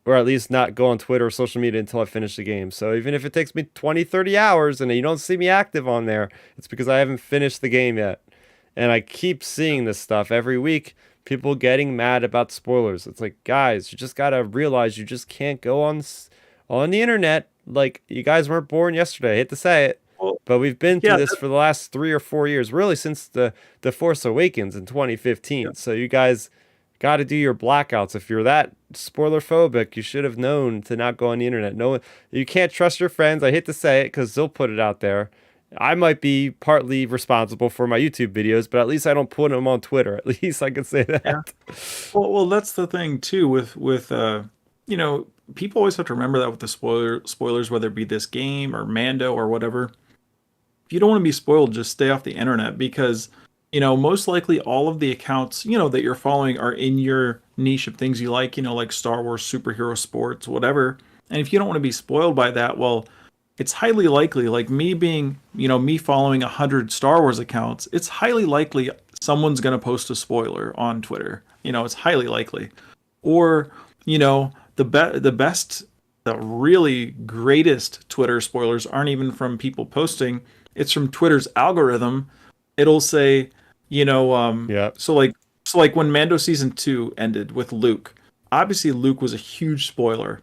or at least not go on Twitter or social media until I finish the game. So even if it takes me 20, 30 hours and you don't see me active on there, it's because I haven't finished the game yet. And I keep seeing this stuff every week. People getting mad about spoilers. It's like, guys, you just gotta realize you just can't go on the internet. Like, you guys weren't born yesterday. I hate to say it, Well, but we've been through yeah, this for the last 3 or 4 years, really since the Force Awakens in yeah. 2015. So you guys got to do your blackouts. If you're that spoiler phobic, you should have known to not go on the internet. No, you can't trust your friends. I hate to say it because they'll put it out there. I might be partly responsible for my YouTube videos, but at least I don't put them on Twitter. At least I can say Yeah. that. Well, that's the thing too with you know, people always have to remember that with the spoilers, whether it be this game or Mando or whatever. If you don't want to be spoiled, just stay off the internet because most likely all of the accounts that you're following are in your niche of things you like, like Star Wars, superhero, sports, whatever. And if you don't want to be spoiled by that, well, it's highly likely, like me being, me following 100 Star Wars accounts, it's highly likely someone's going to post a spoiler on Twitter. It's highly likely. Or, the best, the really greatest Twitter spoilers aren't even from people posting. It's from Twitter's algorithm. It'll say, Yeah. so like when Mando season 2 ended with Luke, obviously Luke was a huge spoiler.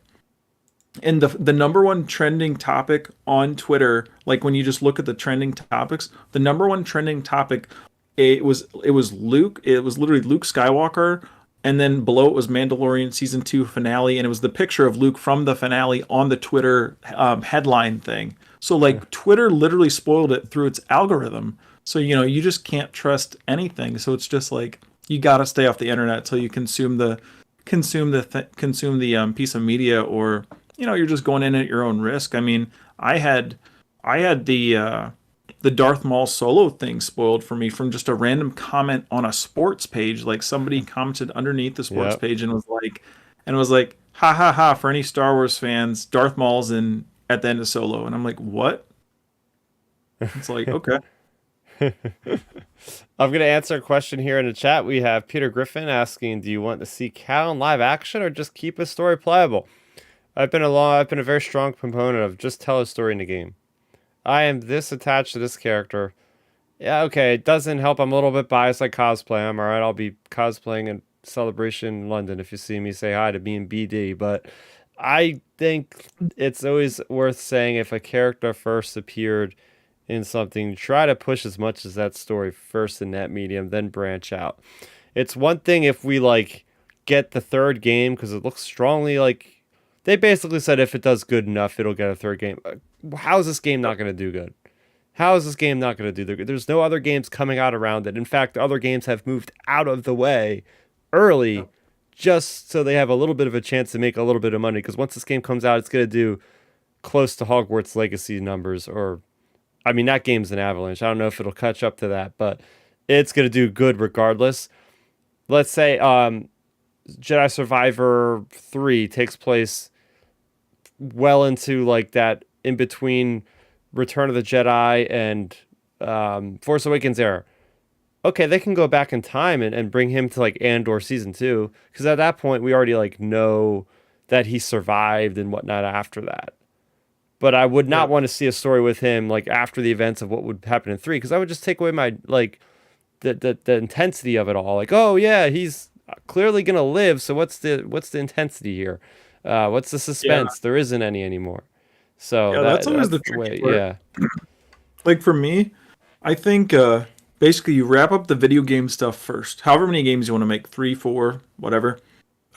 And the number one trending topic on Twitter, like when you just look at the trending topics, the number one trending topic it was Luke. It was literally Luke Skywalker, and then below it was Mandalorian season 2 finale, and it was the picture of Luke from the finale on the Twitter headline thing. So like Twitter literally spoiled it through its algorithm. So you just can't trust anything. So it's just like you got to stay off the internet until you consume the piece of media, or you're just going in at your own risk. I mean, I had the Darth Maul solo thing spoiled for me from just a random comment on a sports page. Like somebody commented underneath the sports Yep. page and was like, ha ha ha, for any Star Wars fans, Darth Maul's in at the end of Solo. And I'm like, what? It's like, okay. I'm going to answer a question here in the chat. We have Peter Griffin asking, do you want to see Cal in live action or just keep his story playable? I've been a very strong proponent of just tell a story in the game. I am this attached to this character. Yeah, okay, it doesn't help. I'm a little bit biased like cosplay. I'm all right. I'll be cosplaying in Celebration in London if you see me. Say hi to me and BD. But I think it's always worth saying if a character first appeared in something, try to push as much as that story first in that medium, then branch out. It's one thing if we like get the third game because it looks strongly like they basically said if it does good enough, it'll get a third game. How is this game not going to do good? How is this game not going to do good? There's no other games coming out around it. In fact, other games have moved out of the way early just so they have a little bit of a chance to make a little bit of money. Because once this game comes out, it's going to do close to Hogwarts Legacy numbers. Or, I mean, that game's an avalanche. I don't know if it'll catch up to that, but it's going to do good regardless. Let's say Jedi Survivor 3 takes place well into like that in between Return of the Jedi and Force Awakens era. Okay, they can go back in time and bring him to like Andor season 2 because at that point we already like know that he survived and whatnot after that. But I would Yeah. not want to see a story with him like after the events of what would happen in 3 because I would just take away my like the intensity of it all. Like, oh yeah, he's clearly gonna live. So what's the intensity here? What's the Yeah. suspense? There isn't any anymore. So Yeah, that's always the that's the tricky way. part. Yeah, Like for me, I think basically you wrap up the video game stuff first. However many games you want to make, three, four, whatever.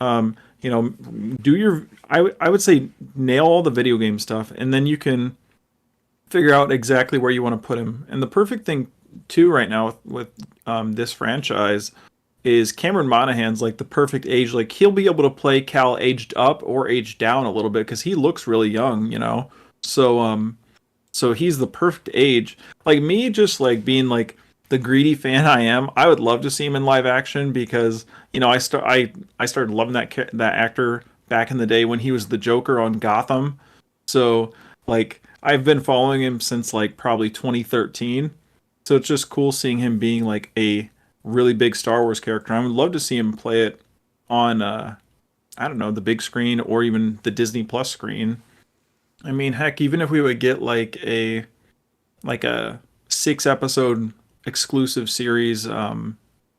Um, do your I would say nail all the video game stuff, and then you can figure out exactly where you want to put him. And the perfect thing too right now with this franchise is Cameron Monaghan's like the perfect age. Like he'll be able to play Cal aged up or aged down a little bit because he looks really young. So he's the perfect age. Like me, just like being like the greedy fan I am, I would love to see him in live action because I started loving that actor back in the day when he was the Joker on Gotham. So like I've been following him since like probably 2013. So it's just cool seeing him being like a really big Star Wars character. I would love to see him play it on I don't know, the big screen or even the Disney Plus screen. I mean, heck, even if we would get like a 6 episode exclusive series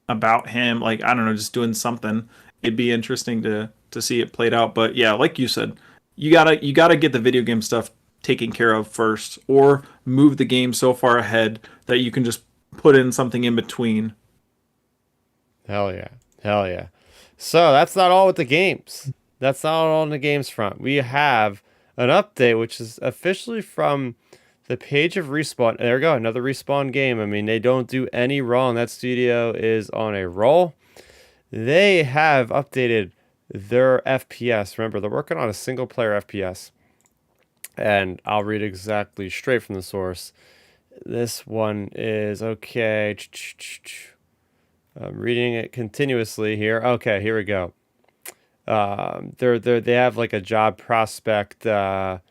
about him, like I don't know, just doing something, it'd be interesting to see it played out. But yeah, like you said, you gotta get the video game stuff taken care of first, or move the game so far ahead that you can just put in something in between. hell yeah, hell yeah. So that's not all with the games. That's not all on the games front. We have an update which is officially from the page of Respawn. There we go, another Respawn game. I mean, they don't do any wrong. That studio is on a roll. They have updated their FPS. Remember, they're working on a single player FPS. And I'll read exactly straight from the source. This one is okay. I'm reading it continuously here. Okay, here we go. They have like a job prospect something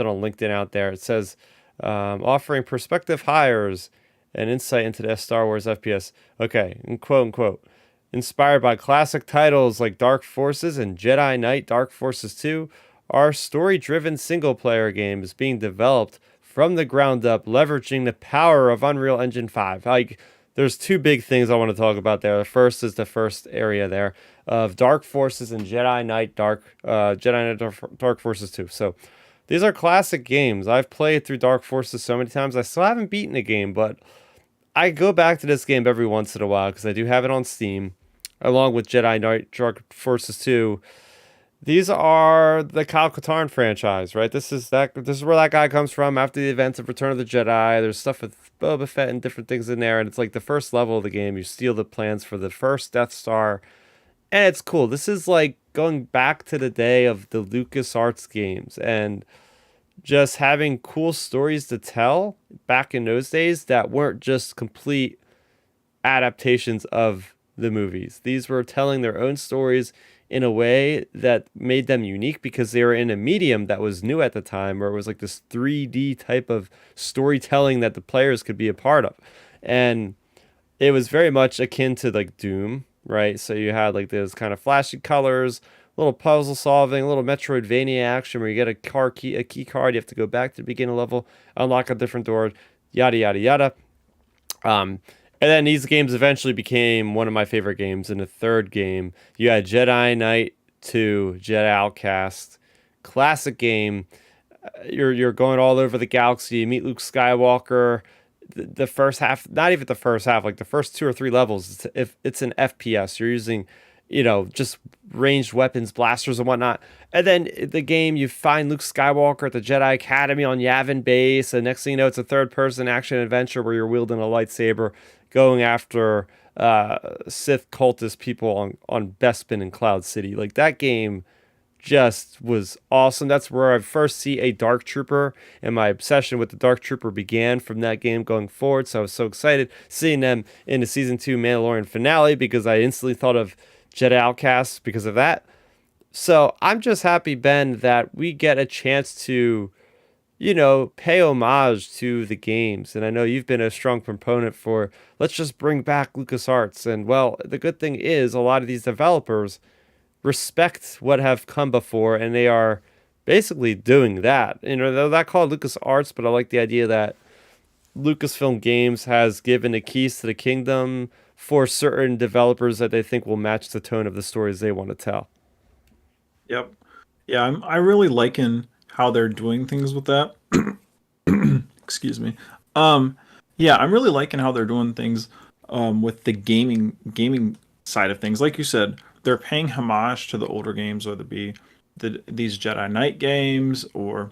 on LinkedIn out there. It says offering prospective hires an insight into the Star Wars FPS. Okay, and quote unquote. Inspired by classic titles like Dark Forces and Jedi Knight Dark Forces 2, our story driven single player game is being developed from the ground up, leveraging the power of Unreal Engine 5. Like, there's two big things I want to talk about there. The first is the first area there of Dark Forces and Jedi Knight Dark Forces 2. So, these are classic games. I've played through Dark Forces so many times. I still haven't beaten a game, but I go back to this game every once in a while because I do have it on Steam, along with Jedi Knight Dark Forces 2. These are the Kyle Katarn franchise, right? This is where that guy comes from after the events of Return of the Jedi. There's stuff with Boba Fett and different things in there, and it's like the first level of the game. You steal the plans for the first Death Star, and it's cool. This is like going back to the day of the LucasArts games and just having cool stories to tell back in those days that weren't just complete adaptations of the movies. These were telling their own stories in a way that made them unique because they were in a medium that was new at the time, where it was like this 3D type of storytelling that the players could be a part of. And it was very much akin to like Doom, right? So you had like those kind of flashy colors, little puzzle solving, a little Metroidvania action where you get a key card, you have to go back to the beginning level, unlock a different door, yada yada yada. And then these games eventually became one of my favorite games. In the third game, you had Jedi Knight 2, Jedi Outcast, classic game. You're going all over the galaxy. You meet Luke Skywalker. The first half, not even the first half, like the first two or three levels, if it's an FPS, you're using, just ranged weapons, blasters and whatnot. And then the game, you find Luke Skywalker at the Jedi Academy on Yavin Base. And next thing you know, it's a third-person action adventure where you're wielding a lightsaber, going after Sith cultist people on Bespin and Cloud City. Like that game just was awesome. That's where I first see a Dark Trooper, and my obsession with the Dark Trooper began from that game going forward. So I was so excited seeing them in the season 2 Mandalorian finale because I instantly thought of Jedi Outcast because of that. So I'm just happy, Ben, that we get a chance to, pay homage to the games. And I know you've been a strong proponent for let's just bring back LucasArts. And well, the good thing is a lot of these developers respect what have come before, and they are basically doing that. They're not called LucasArts, but I like the idea that Lucasfilm Games has given the keys to the kingdom for certain developers that they think will match the tone of the stories they want to tell. Yep. Yeah, I really liking how they're doing things with that. Excuse me. Yeah, I'm really liking how they're doing things with the gaming side of things. Like you said, they're paying homage to the older games, whether it be these Jedi Knight games and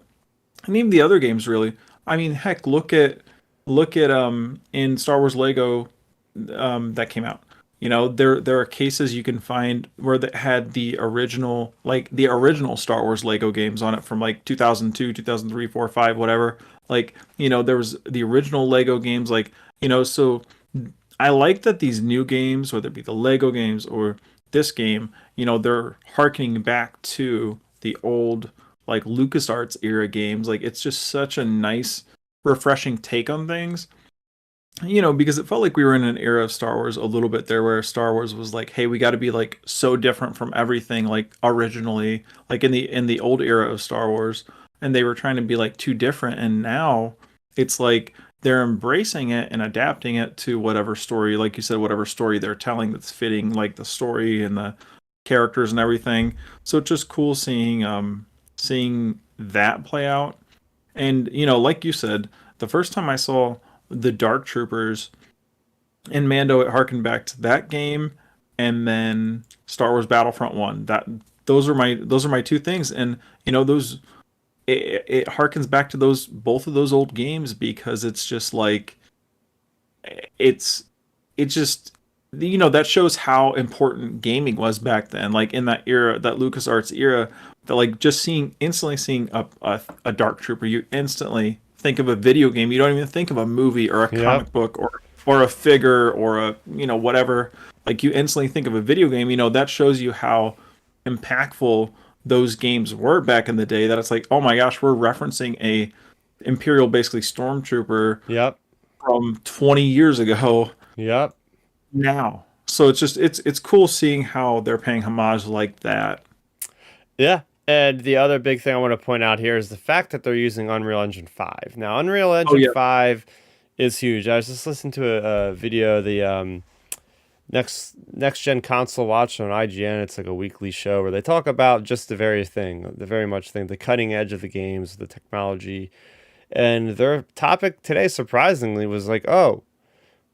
even the other games really. I mean, heck, look at in Star Wars Lego that came out. There are cases you can find where that had the original Star Wars Lego games on it from like 2002, 2003, 4, 5, whatever. There was the original Lego games, so I like that these new games, whether it be the Lego games or this game, they're harkening back to the old like LucasArts era games. Like it's just such a nice, refreshing take on things. Because it felt like we were in an era of Star Wars a little bit there where Star Wars was like, hey, we got to be like so different from everything like originally, like in the old era of Star Wars, and they were trying to be like too different, and now it's like they're embracing it and adapting it to whatever story, like you said, whatever story they're telling that's fitting like the story and the characters and everything. So it's just cool seeing that play out. And like you said, the first time I saw the Dark Troopers in Mando, it harkened back to that game, and then Star Wars Battlefront 1. Those are my two things, and those it harkens back to both of those old games because it's just like it's just that shows how important gaming was back then, like in that era, that LucasArts era, that like just instantly seeing a Dark Trooper, you instantly think of a video game. You don't even think of a movie or a Yep. comic book or a figure or a whatever. Like you instantly think of a video game. That shows you how impactful those games were back in the day. That it's like, oh my gosh, we're referencing a Imperial basically stormtrooper Yep. from 20 years ago Yep. now. So it's cool seeing how they're paying homage like that. Yeah. And the other big thing I want to point out here is the fact that they're using Unreal Engine 5. Now, Unreal Oh Engine yeah. 5 is huge. I was just listening to a video, next gen console watch on IGN. It's like a weekly show where they talk about just the very much thing, the cutting edge of the games, the technology, and their topic today, surprisingly, was like, oh,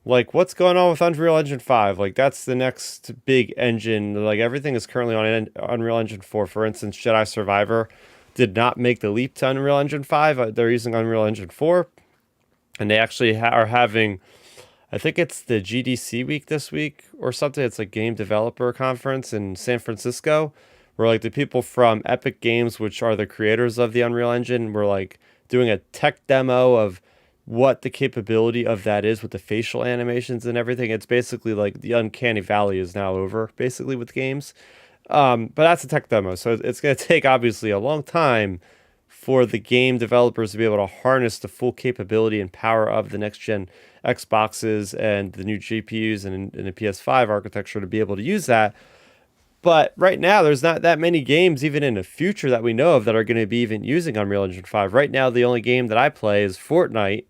like what's going on with Unreal Engine 5? Like that's the next big engine. Like everything is currently on Unreal Engine 4. For instance, Jedi Survivor did not make the leap to Unreal Engine 5. They're using Unreal Engine 4, and they actually are having, I think it's the GDC week this week or something. It's like Game Developer Conference in San Francisco, where like the people from Epic Games, which are the creators of the Unreal Engine, were like doing a tech demo of what the capability of that is with the facial animations and everything. It's basically like the uncanny valley is now over, basically with games. But that's a tech demo, so it's going to take obviously a long time for the game developers to be able to harness the full capability and power of the next gen Xboxes and the new GPUs and the PS5 architecture to be able to use that. But right now, there's not that many games, even in the future, that we know of that are going to be even using Unreal Engine 5. Right now, the only game that I play is Fortnite,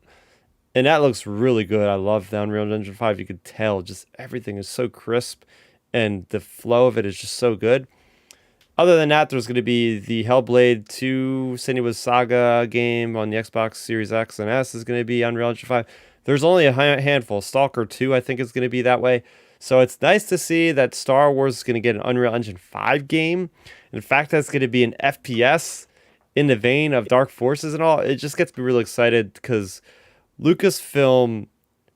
and that looks really good. I love the Unreal Engine 5. You could tell just everything is so crisp, and the flow of it is just so good. Other than that, there's going to be the Hellblade 2 Senua's Saga game on the Xbox Series X and S is going to be Unreal Engine 5. There's only a handful. Stalker 2, I think, is going to be that way. So it's nice to see that Star Wars is going to get an Unreal Engine 5 game. In fact, that's going to be an FPS in the vein of Dark Forces and all. It just gets me really excited because Lucasfilm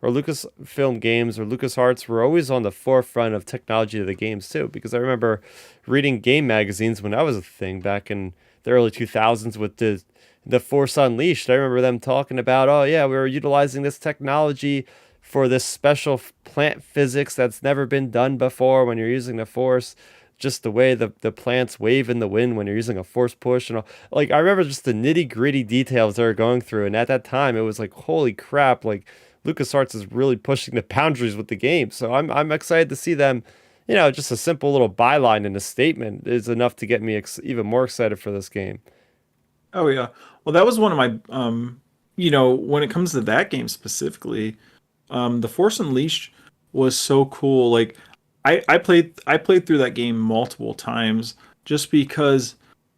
or Lucasfilm Games or LucasArts were always on the forefront of technology of the games too. Because I remember reading game magazines when that was a thing back in the early 2000s with the Force Unleashed. I remember them talking about, oh yeah, we were utilizing this technology for this special plant physics that's never been done before when you're using the Force. Just the way the plants wave in the wind when you're using a force push and all. Like I remember just the nitty gritty details they were going through, and at that time it was like, holy crap! Like LucasArts is really pushing the boundaries with the game. So I'm excited to see them. You know, just a simple little byline in a statement is enough to get me even more excited for this game. Oh yeah. Well, that was one of my when it comes to that game specifically, the Force Unleashed was so cool. Like I played through that game multiple times just because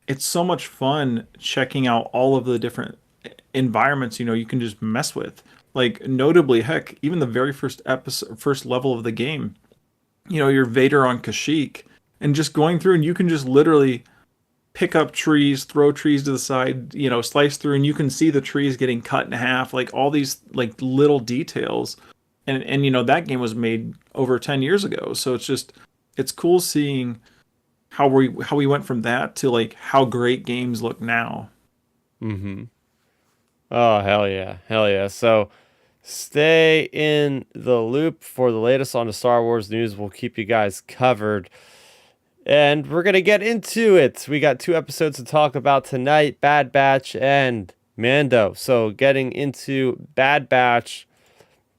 it's so much fun checking out all of the different environments, you can just mess with. Like notably, heck, even the very first episode, first level of the game, you're Vader on Kashyyyk, and just going through and you can just literally pick up trees, throw trees to the side, slice through, and you can see the trees getting cut in half, like all these like little details. And that game was made over 10 years ago. So it's cool seeing how we went from that to like how great games look now. Mm-hmm. Oh, hell yeah. Hell yeah. So stay in the loop for the latest on the Star Wars news. We'll keep you guys covered. And we're going to get into it. We got 2 episodes to talk about tonight, Bad Batch and Mando. So getting into Bad Batch.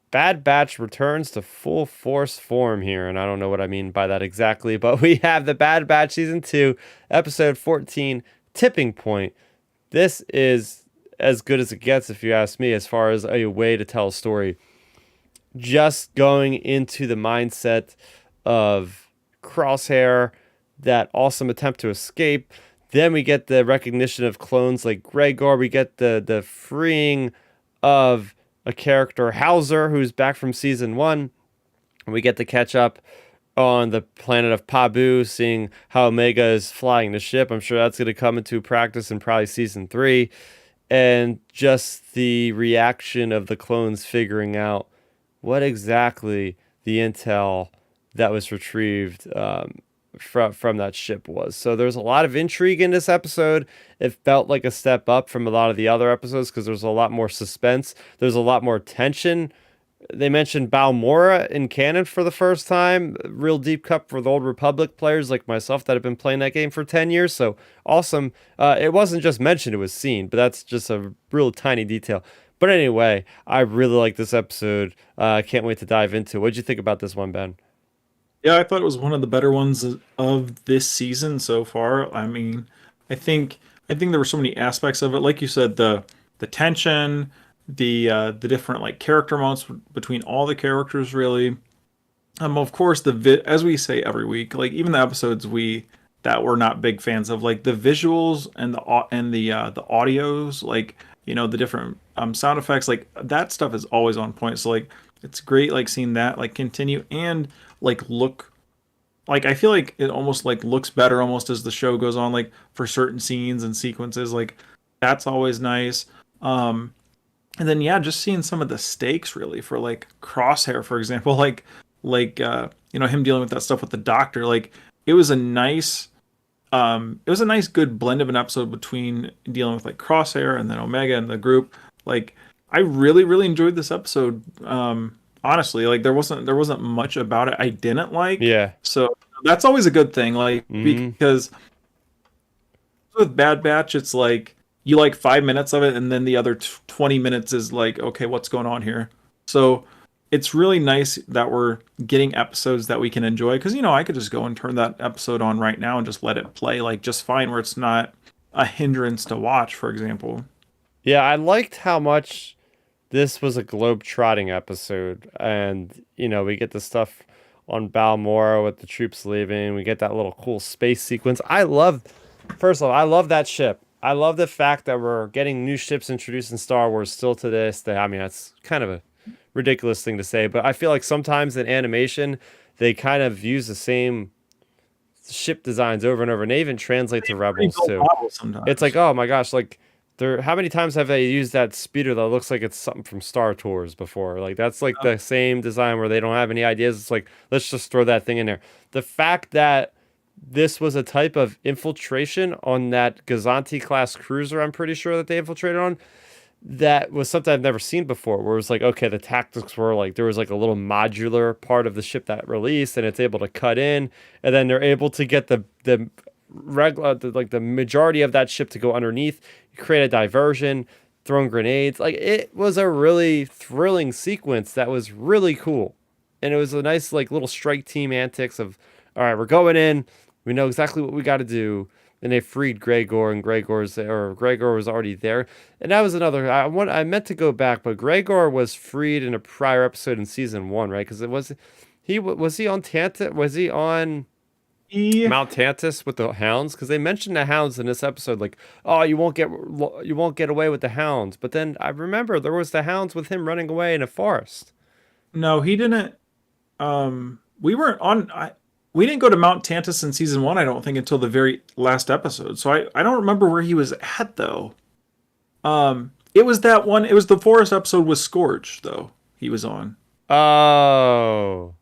Bad Batch returns to full force form here, and I don't know what I mean by that exactly, but we have the Bad Batch Season 2, Episode 14, Tipping Point. This is as good as it gets, if you ask me, as far as a way to tell a story. Just going into the mindset of Crosshair, that awesome attempt to escape. Then we get the recognition of clones like Gregor. We get the freeing of a character, Hauser, who's back from Season 1. And we get to catch up on the planet of Pabu, seeing how Omega is flying the ship. I'm sure that's going to come into practice in probably Season 3. And just the reaction of the clones figuring out what exactly the intel that was retrieved from that ship was. So there's a lot of intrigue in this episode. It felt like a step up from a lot of the other episodes because there's a lot more suspense. There's a lot more tension. They mentioned Balmora in canon for the first time. Real deep cut for the Old Republic players like myself that have been playing that game for 10 years. So awesome. It wasn't just mentioned, it was seen, but that's just a real tiny detail. But anyway, I really like this episode. I can't wait to dive into it. What'd you think about this one, Ben? Yeah, I thought it was one of the better ones of this season so far. I mean, I think there were so many aspects of it. Like you said, the tension, the different like character moments between all the characters really. Of course, as we say every week, like even the episodes that we're not big fans of, like the visuals and the audios, like the different sound effects, like that stuff is always on point. So like it's great, like seeing that like continue and like look like I feel like it almost like looks better almost as the show goes on, like for certain scenes and sequences, like that's always nice. Um, and then yeah, just seeing some of the stakes really for like Crosshair, for example, him dealing with that stuff with the doctor, like it was a nice it was a nice good blend of an episode between dealing with like Crosshair and then Omega and the group. Like I really, really enjoyed this episode. Honestly, like there wasn't much about it I didn't like. Yeah. So that's always a good thing, like Hmm. because with Bad Batch, it's like you like 5 minutes of it, and then the other 20 minutes is like, okay, what's going on here? So it's really nice that we're getting episodes that we can enjoy because I could just go and turn that episode on right now and just let it play like just fine, where it's not a hindrance to watch, for example. Yeah, I liked how much this was a globe-trotting episode, and we get the stuff on Balmora with the troops leaving. We get that little cool space sequence. First of all, I love that ship. I love the fact that we're getting new ships introduced in Star Wars still to this day. I mean, that's kind of a ridiculous thing to say, but I feel like sometimes in animation they kind of use the same ship designs over and over, and they even translate to Pretty Rebels cool too. model It's like, sometimes. oh my gosh, like how many times have they used that speeder that looks like it's something from Star Tours before? Like that's like the same design where they don't have any ideas. It's like, let's just throw that thing in there. The fact that this was a type of infiltration on that Gazanti class cruiser, I'm pretty sure that they infiltrated on, that was something I've never seen before, where it was like, okay, the tactics were like there was like a little modular part of the ship that released and it's able to cut in, and then they're able to get the regular like the majority of that ship to go underneath, create a diversion, throwing grenades. Like it was a really thrilling sequence that was really cool. And it was a nice like little strike team antics of, all right, we're going in, we know exactly what we got to do. And they freed Gregor, and Gregor was already there. And that was another. I meant to go back, but Gregor was freed in a prior episode in season one, right? Because it was was he on Tantus? Was he on Yeah. Mount Tantus with the hounds? Because they mentioned the hounds in this episode, like, oh, you won't get away with the hounds. But then I remember there was the hounds with him running away in a forest. No, he didn't. We weren't on. We didn't go to Mount Tantus in season one, I don't think, until the very last episode. So I don't remember where he was at though. It was that one. It was the forest episode with Scorch though. He was on Oh,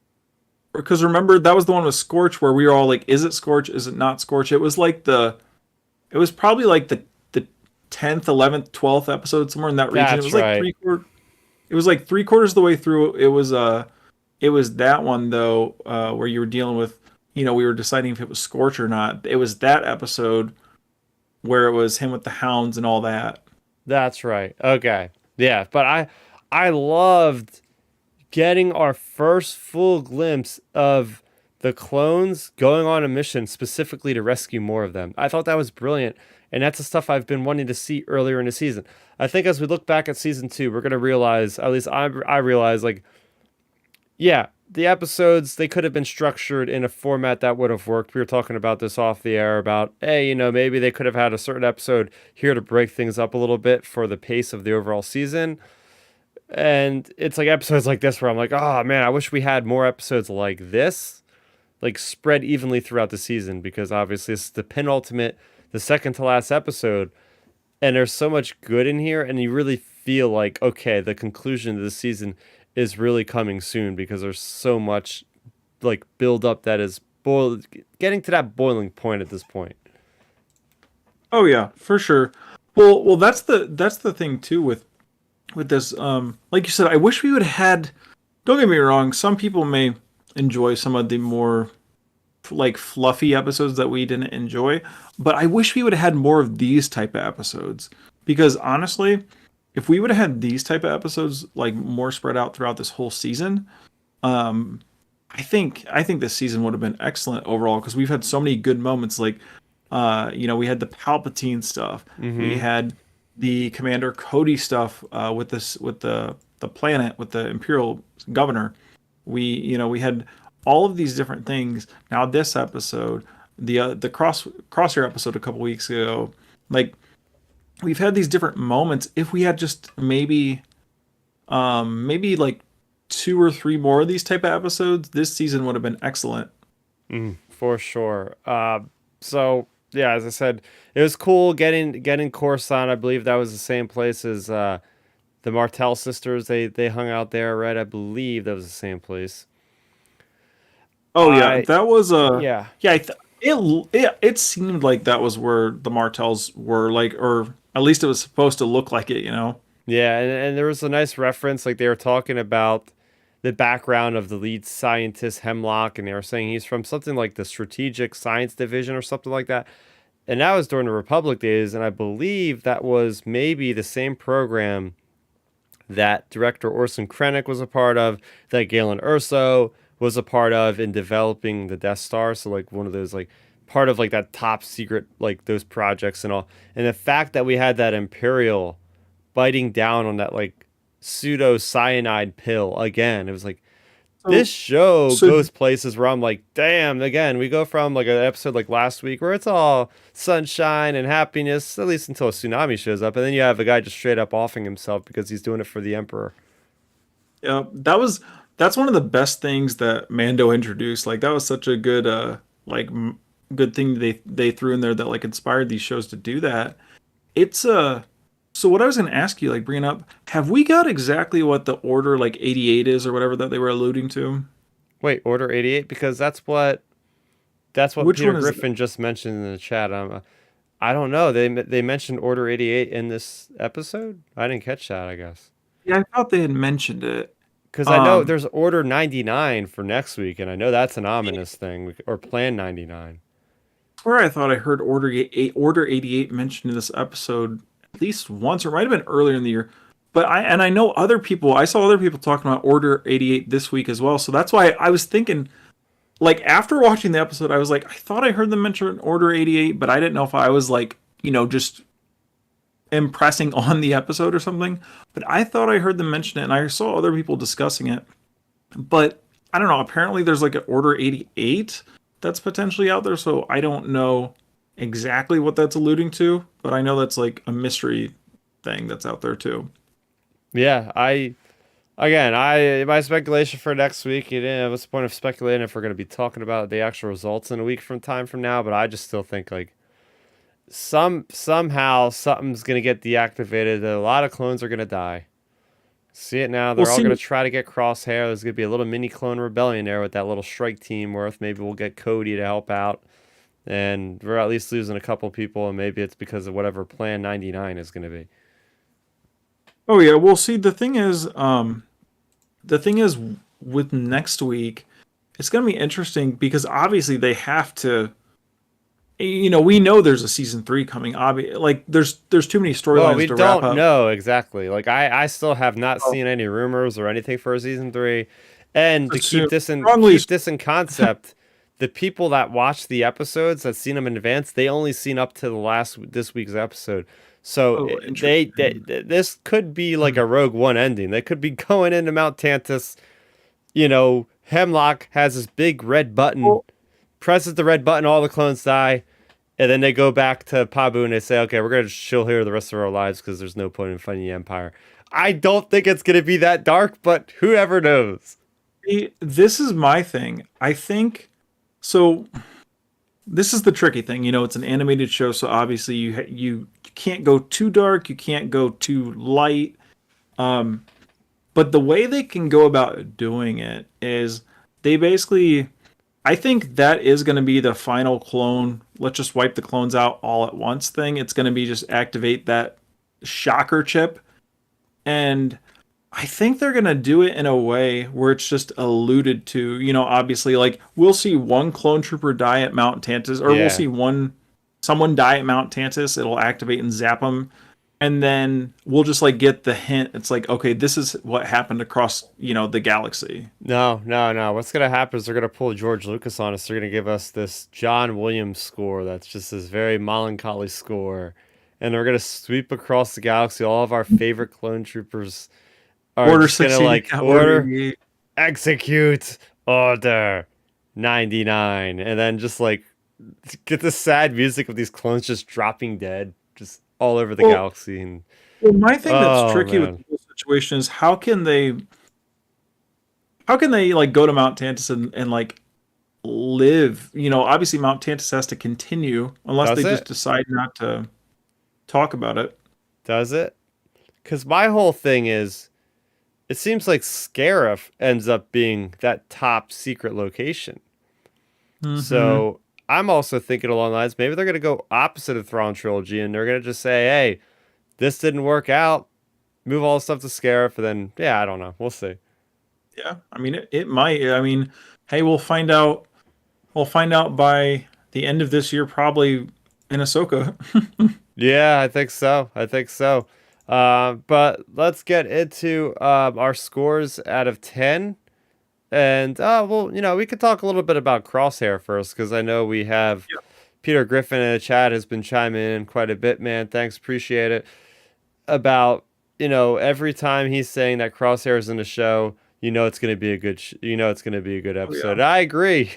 because remember that was the one with Scorch where we were all like, "Is it Scorch? Is it not Scorch?" It was like it was probably like the 10th, 11th, 12th episode somewhere in that region. It that's was like right. It was like three-quarters of the way through. It was that one though, where you were dealing with, we were deciding if it was Scorch or not. It was that episode where it was him with the hounds and all that. That's right. Okay. Yeah, but I loved getting our first full glimpse of the clones going on a mission specifically to rescue more of them. I thought that was brilliant, and that's the stuff I've been wanting to see earlier in the season. I think as we look back at season two, we're gonna realize, at least I realize, like, yeah, the episodes they could have been structured in a format that would have worked. We were talking about this off the air about, hey, maybe they could have had a certain episode here to break things up a little bit for the pace of the overall season. And it's like episodes like this where I'm like, oh man, I wish we had more episodes like this, like spread evenly throughout the season, because obviously this is the penultimate, the second to last episode, and there's so much good in here, and you really feel like, okay, the conclusion of the season is really coming soon because there's so much like build up that is getting to that boiling point at this point. Oh yeah, for sure. Well, that's the thing too with this. Like you said, I wish we would have had. Don't get me wrong. Some people may enjoy some of the more like fluffy episodes that we didn't enjoy, but I wish we would have had more of these type of episodes because honestly, if we would have had these type of episodes like more spread out throughout this whole season, um, I think this season would have been excellent overall because we've had so many good moments. Like, we had the Palpatine stuff, we Mm-hmm. had the Commander Cody stuff with the planet with the Imperial governor. We had all of these different things. Now this episode, the crosshair episode a couple weeks ago, like we've had these different moments. If we had just maybe like two or three more of these type of episodes, this season would have been excellent. For sure. So yeah, as I said, it was cool getting Coruscant. I believe that was the same place as the Martell sisters. They hung out there, right? I believe that was the same place. Oh yeah, I that was Yeah. yeah. It seemed like that was where the Martells were, like, or at least it was supposed to look like it, you know. Yeah, and there was a nice reference, like they were talking about the background of the lead scientist Hemlock, and they were saying he's from something like the Strategic Science Division or something like that. And that was during the Republic days, and I believe that was maybe the same program that director Orson Krennic was a part of, that Galen Erso was a part of in developing the Death Star. So like one of those like part of like that top secret like those projects and all. And the fact that we had that Imperial biting down on that like pseudo cyanide pill again, it was like So this show so goes places where I'm like, damn, again, we go from like an episode like last week where it's all sunshine and happiness, at least until a tsunami shows up. And then you have a guy just straight up offing himself because he's doing it for the Emperor. yeah, that's one of the best things that Mando introduced. Like that was such a good like good thing they threw in there that like inspired these shows to do that. It's so what I was going to ask you, like bringing up, have we got exactly what the Order like 88 is or whatever that they were alluding to? Wait, Order 88? Because that's what Which Peter one is it? Griffin just mentioned in the chat. I don't know. They mentioned Order 88 in this episode? I didn't catch that, I guess. Yeah, I thought they had mentioned it. Because I know Um, there's Order 99 for next week, and I know that's an ominous thing, or Plan 99. where I thought I heard Order 88 mentioned in this episode at least once, or it might have been earlier in the year. But I know other people. I saw other people talking about Order 88 this week as well. So that's why I was thinking, like after watching the episode, I was like, I thought I heard them mention Order 88, but I didn't know if I was like, just impressing on the episode or something. But I thought I heard them mention it, and I saw other people discussing it. But I don't know. Apparently, there's like an Order 88 that's potentially out there. So I don't know exactly what that's alluding to, but I know that's like a mystery thing that's out there too. Yeah, I my speculation for next week, what's the point of speculating if we're going to be talking about the actual results in a week from now, but I just still think like somehow something's going to get deactivated, that a lot of clones are going to die. See it now. We'll They're all see. going to try to get Crosshair. There's going to be a little mini clone rebellion there with that little strike team worth. Maybe we'll get Cody to help out. And we're at least losing a couple people, and maybe it's because of whatever Plan 99 is going to be. Oh yeah, we'll see. The thing is with next week, it's going to be interesting because obviously they have to. We know there's a season 3 coming. Like there's too many Well, storylines we to wrap don't up. know exactly. Like I still have not Oh, seen any rumors or anything for season 3. And to so strongly. keep this in concept, the people that watch the episodes that seen them in advance, they only seen up to this week's episode. So Oh, they interesting. this could be like a Rogue One ending. They could be going into Mount Tantus. Hemlock has this big red button, Well, presses the red button, all the clones die, and then they go back to Pabu and they say, okay, we're going to chill here the rest of our lives because there's no point in fighting the Empire. I don't think it's going to be that dark, but whoever knows. this is my thing. I think so. This is the tricky thing. It's an animated show, so obviously you can't go too dark, you can't go too light. Um, but the way they can go about doing it is they basically, I think that is going to be the final clone. Let's just wipe the clones out all at once thing. It's going to be just activate that shocker chip, and I think they're gonna do it in a way where it's just alluded to. Obviously, like we'll see one clone trooper die at Mount Tantus, or we'll Yeah. see someone die at Mount Tantus. It'll activate and zap them, and then we'll just like get the hint. It's like, okay, this is what happened across the galaxy. No, no, no. What's going to happen is they're going to pull George Lucas on us. They're going to give us this John Williams score that's just this very melancholy score. And we're going to sweep across the galaxy. All of our favorite clone troopers are Order just going to 68, like Order order, 88. execute, order. 99, and then just like get the sad music of these clones just dropping dead, just all over the Well, galaxy. And well, my thing that's oh tricky with man, the situation is how can they like go to Mount Tantus and like live? You know, obviously Mount Tantus has to continue unless does they just it? decide not to talk about it. Does it? Because my whole thing is, it seems like Scarif ends up being that top secret location. Hmm. So I'm also thinking along the lines, maybe they're gonna go opposite of Thrawn trilogy, and they're gonna just say, "Hey, this didn't work out. Move all the stuff to Scarif," and then yeah, I don't know. We'll see. Yeah, I mean it might. I mean, hey, we'll find out. We'll find out by the end of this year, probably in Ahsoka. Yeah, I think so. I think so. But let's get into our scores out of 10. And well, we could talk a little bit about Crosshair first, because I know we have Yeah. Peter Griffin in the chat has been chiming in quite a bit, man. Thanks, appreciate it. About, every time he's saying that Crosshair is in the show, it's going to be a good it's going to be a good Oh yeah. episode. I agree.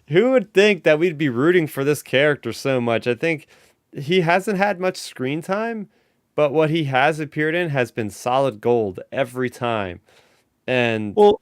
Who would think that we'd be rooting for this character so much? I think he hasn't had much screen time, but what he has appeared in has been solid gold every time. And Well,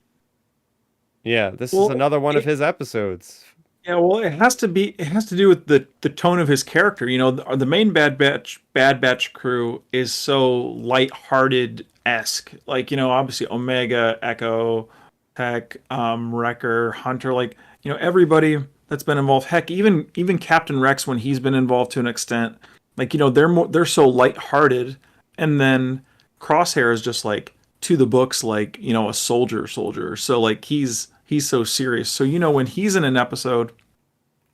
yeah, this is well, another one of it, his episodes. yeah. Well, it has to be. It has to do with the tone of his character. You know, the main Bad Batch crew is so lighthearted esque. Like, you know, obviously Omega, Echo, Tech, Wrecker, Hunter. Like, you know, everybody that's been involved. Heck, even Captain Rex when he's been involved to an extent. Like, you know, they're so lighthearted, and then Crosshair is just like to the books, like, you know, a soldier. So like he's so serious. So, you know, when he's in an episode,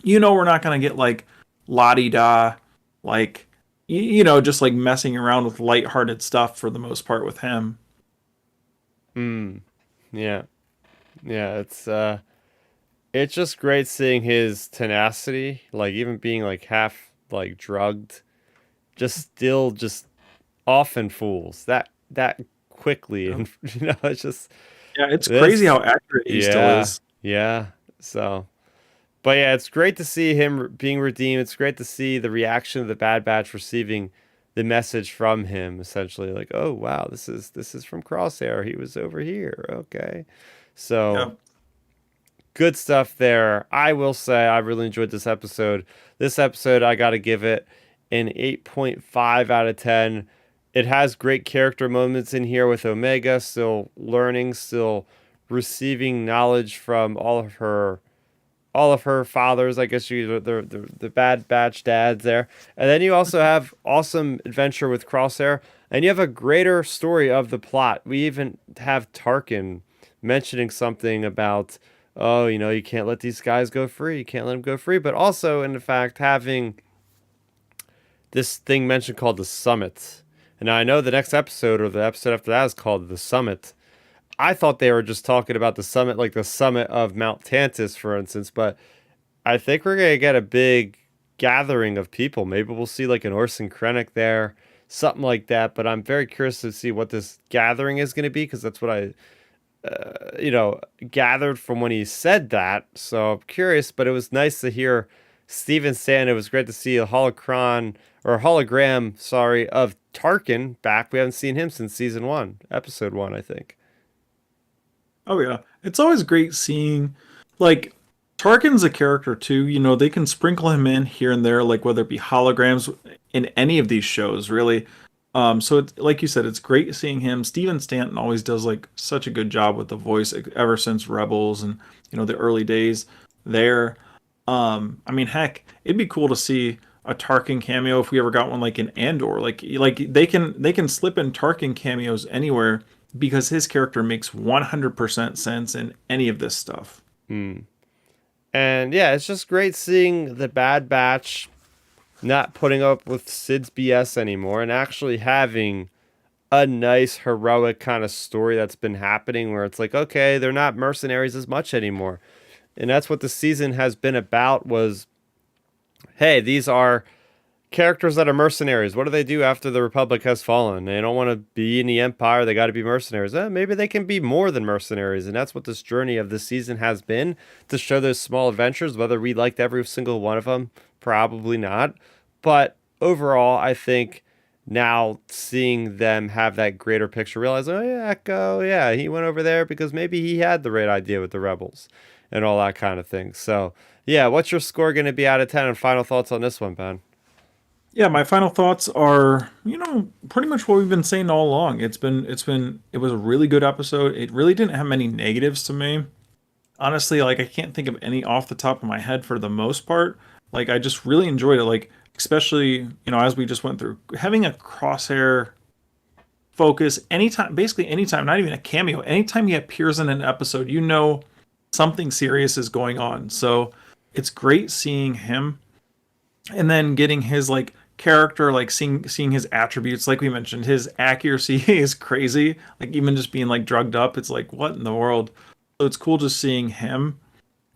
you know, we're not gonna get like la di da, like, you know, just like messing around with lighthearted stuff for the most part with him. Hmm. Yeah. Yeah, it's just great seeing his tenacity, like even being like half like drugged, just still just often fools that quickly. Yeah, And it's just yeah, it's crazy this how accurate he still yeah, is. yeah. So but yeah, it's great to see him being redeemed. It's great to see the reaction of the Bad Batch receiving the message from him, essentially like, oh wow, this is from Crosshair, he was over here, okay. So Yeah. good stuff there. I will say I really enjoyed this episode. This episode, I got to give it an 8.5 out of 10. It has great character moments in here with Omega, still learning, still receiving knowledge from all of her fathers, I guess the Bad Batch dads there. And then you also have awesome adventure with Crosshair, and you have a greater story of the plot. We even have Tarkin mentioning something about, oh, you can't let these guys go free. You can't let them go free. But also, in fact, having this thing mentioned called the Summit. And I know the next episode or the episode after that is called the Summit. I thought they were just talking about the summit, like the summit of Mount Tantus, for instance, but I think we're gonna get a big gathering of people. Maybe we'll see like an Orson Krennic there, something like that. But I'm very curious to see what this gathering is gonna be, because that's what I, gathered from when he said that. So I'm curious, but it was nice to hear Steven Stan. It was great to see a holocron or hologram, sorry, of Tarkin back. We haven't seen him since season one, episode one, I think. Oh yeah. It's always great seeing like Tarkin's a character too. You know, they can sprinkle him in here and there, like whether it be holograms in any of these shows, really. So it's like you said, it's great seeing him. Steven Stanton always does like such a good job with the voice ever since Rebels and, you know, the early days there. I mean, heck, it'd be cool to see a Tarkin cameo if we ever got one like in Andor. Like they can slip in Tarkin cameos anywhere because his character makes 100% sense in any of this stuff. Hmm. And yeah, it's just great seeing the Bad Batch not putting up with Sid's BS anymore and actually having a nice heroic kind of story that's been happening, where it's like, okay, they're not mercenaries as much anymore. And that's what the season has been about, was, hey, these are characters that are mercenaries. What do they do after the Republic has fallen? They don't want to be in the Empire. They got to be mercenaries. Maybe they can be more than mercenaries. And that's what this journey of this season has been, to show those small adventures. Whether we liked every single one of them, probably not. But overall, I think now seeing them have that greater picture, realize, oh yeah, Echo, yeah, he went over there because maybe he had the right idea with the rebels and all that kind of thing. So yeah, what's your score going to be out of 10, and final thoughts on this one, Ben? Yeah, my final thoughts are, pretty much what we've been saying all along. It was a really good episode. It really didn't have many negatives to me. Honestly, like I can't think of any off the top of my head for the most part. Like I just really enjoyed it. Like especially, as we just went through, having a crosshair focus anytime, basically anytime, not even a cameo, anytime he appears in an episode, something serious is going on. So it's great seeing him, and then getting his like character, like seeing his attributes. Like we mentioned, his accuracy is crazy. Like even just being like drugged up, it's like what in the world. So it's cool just seeing him,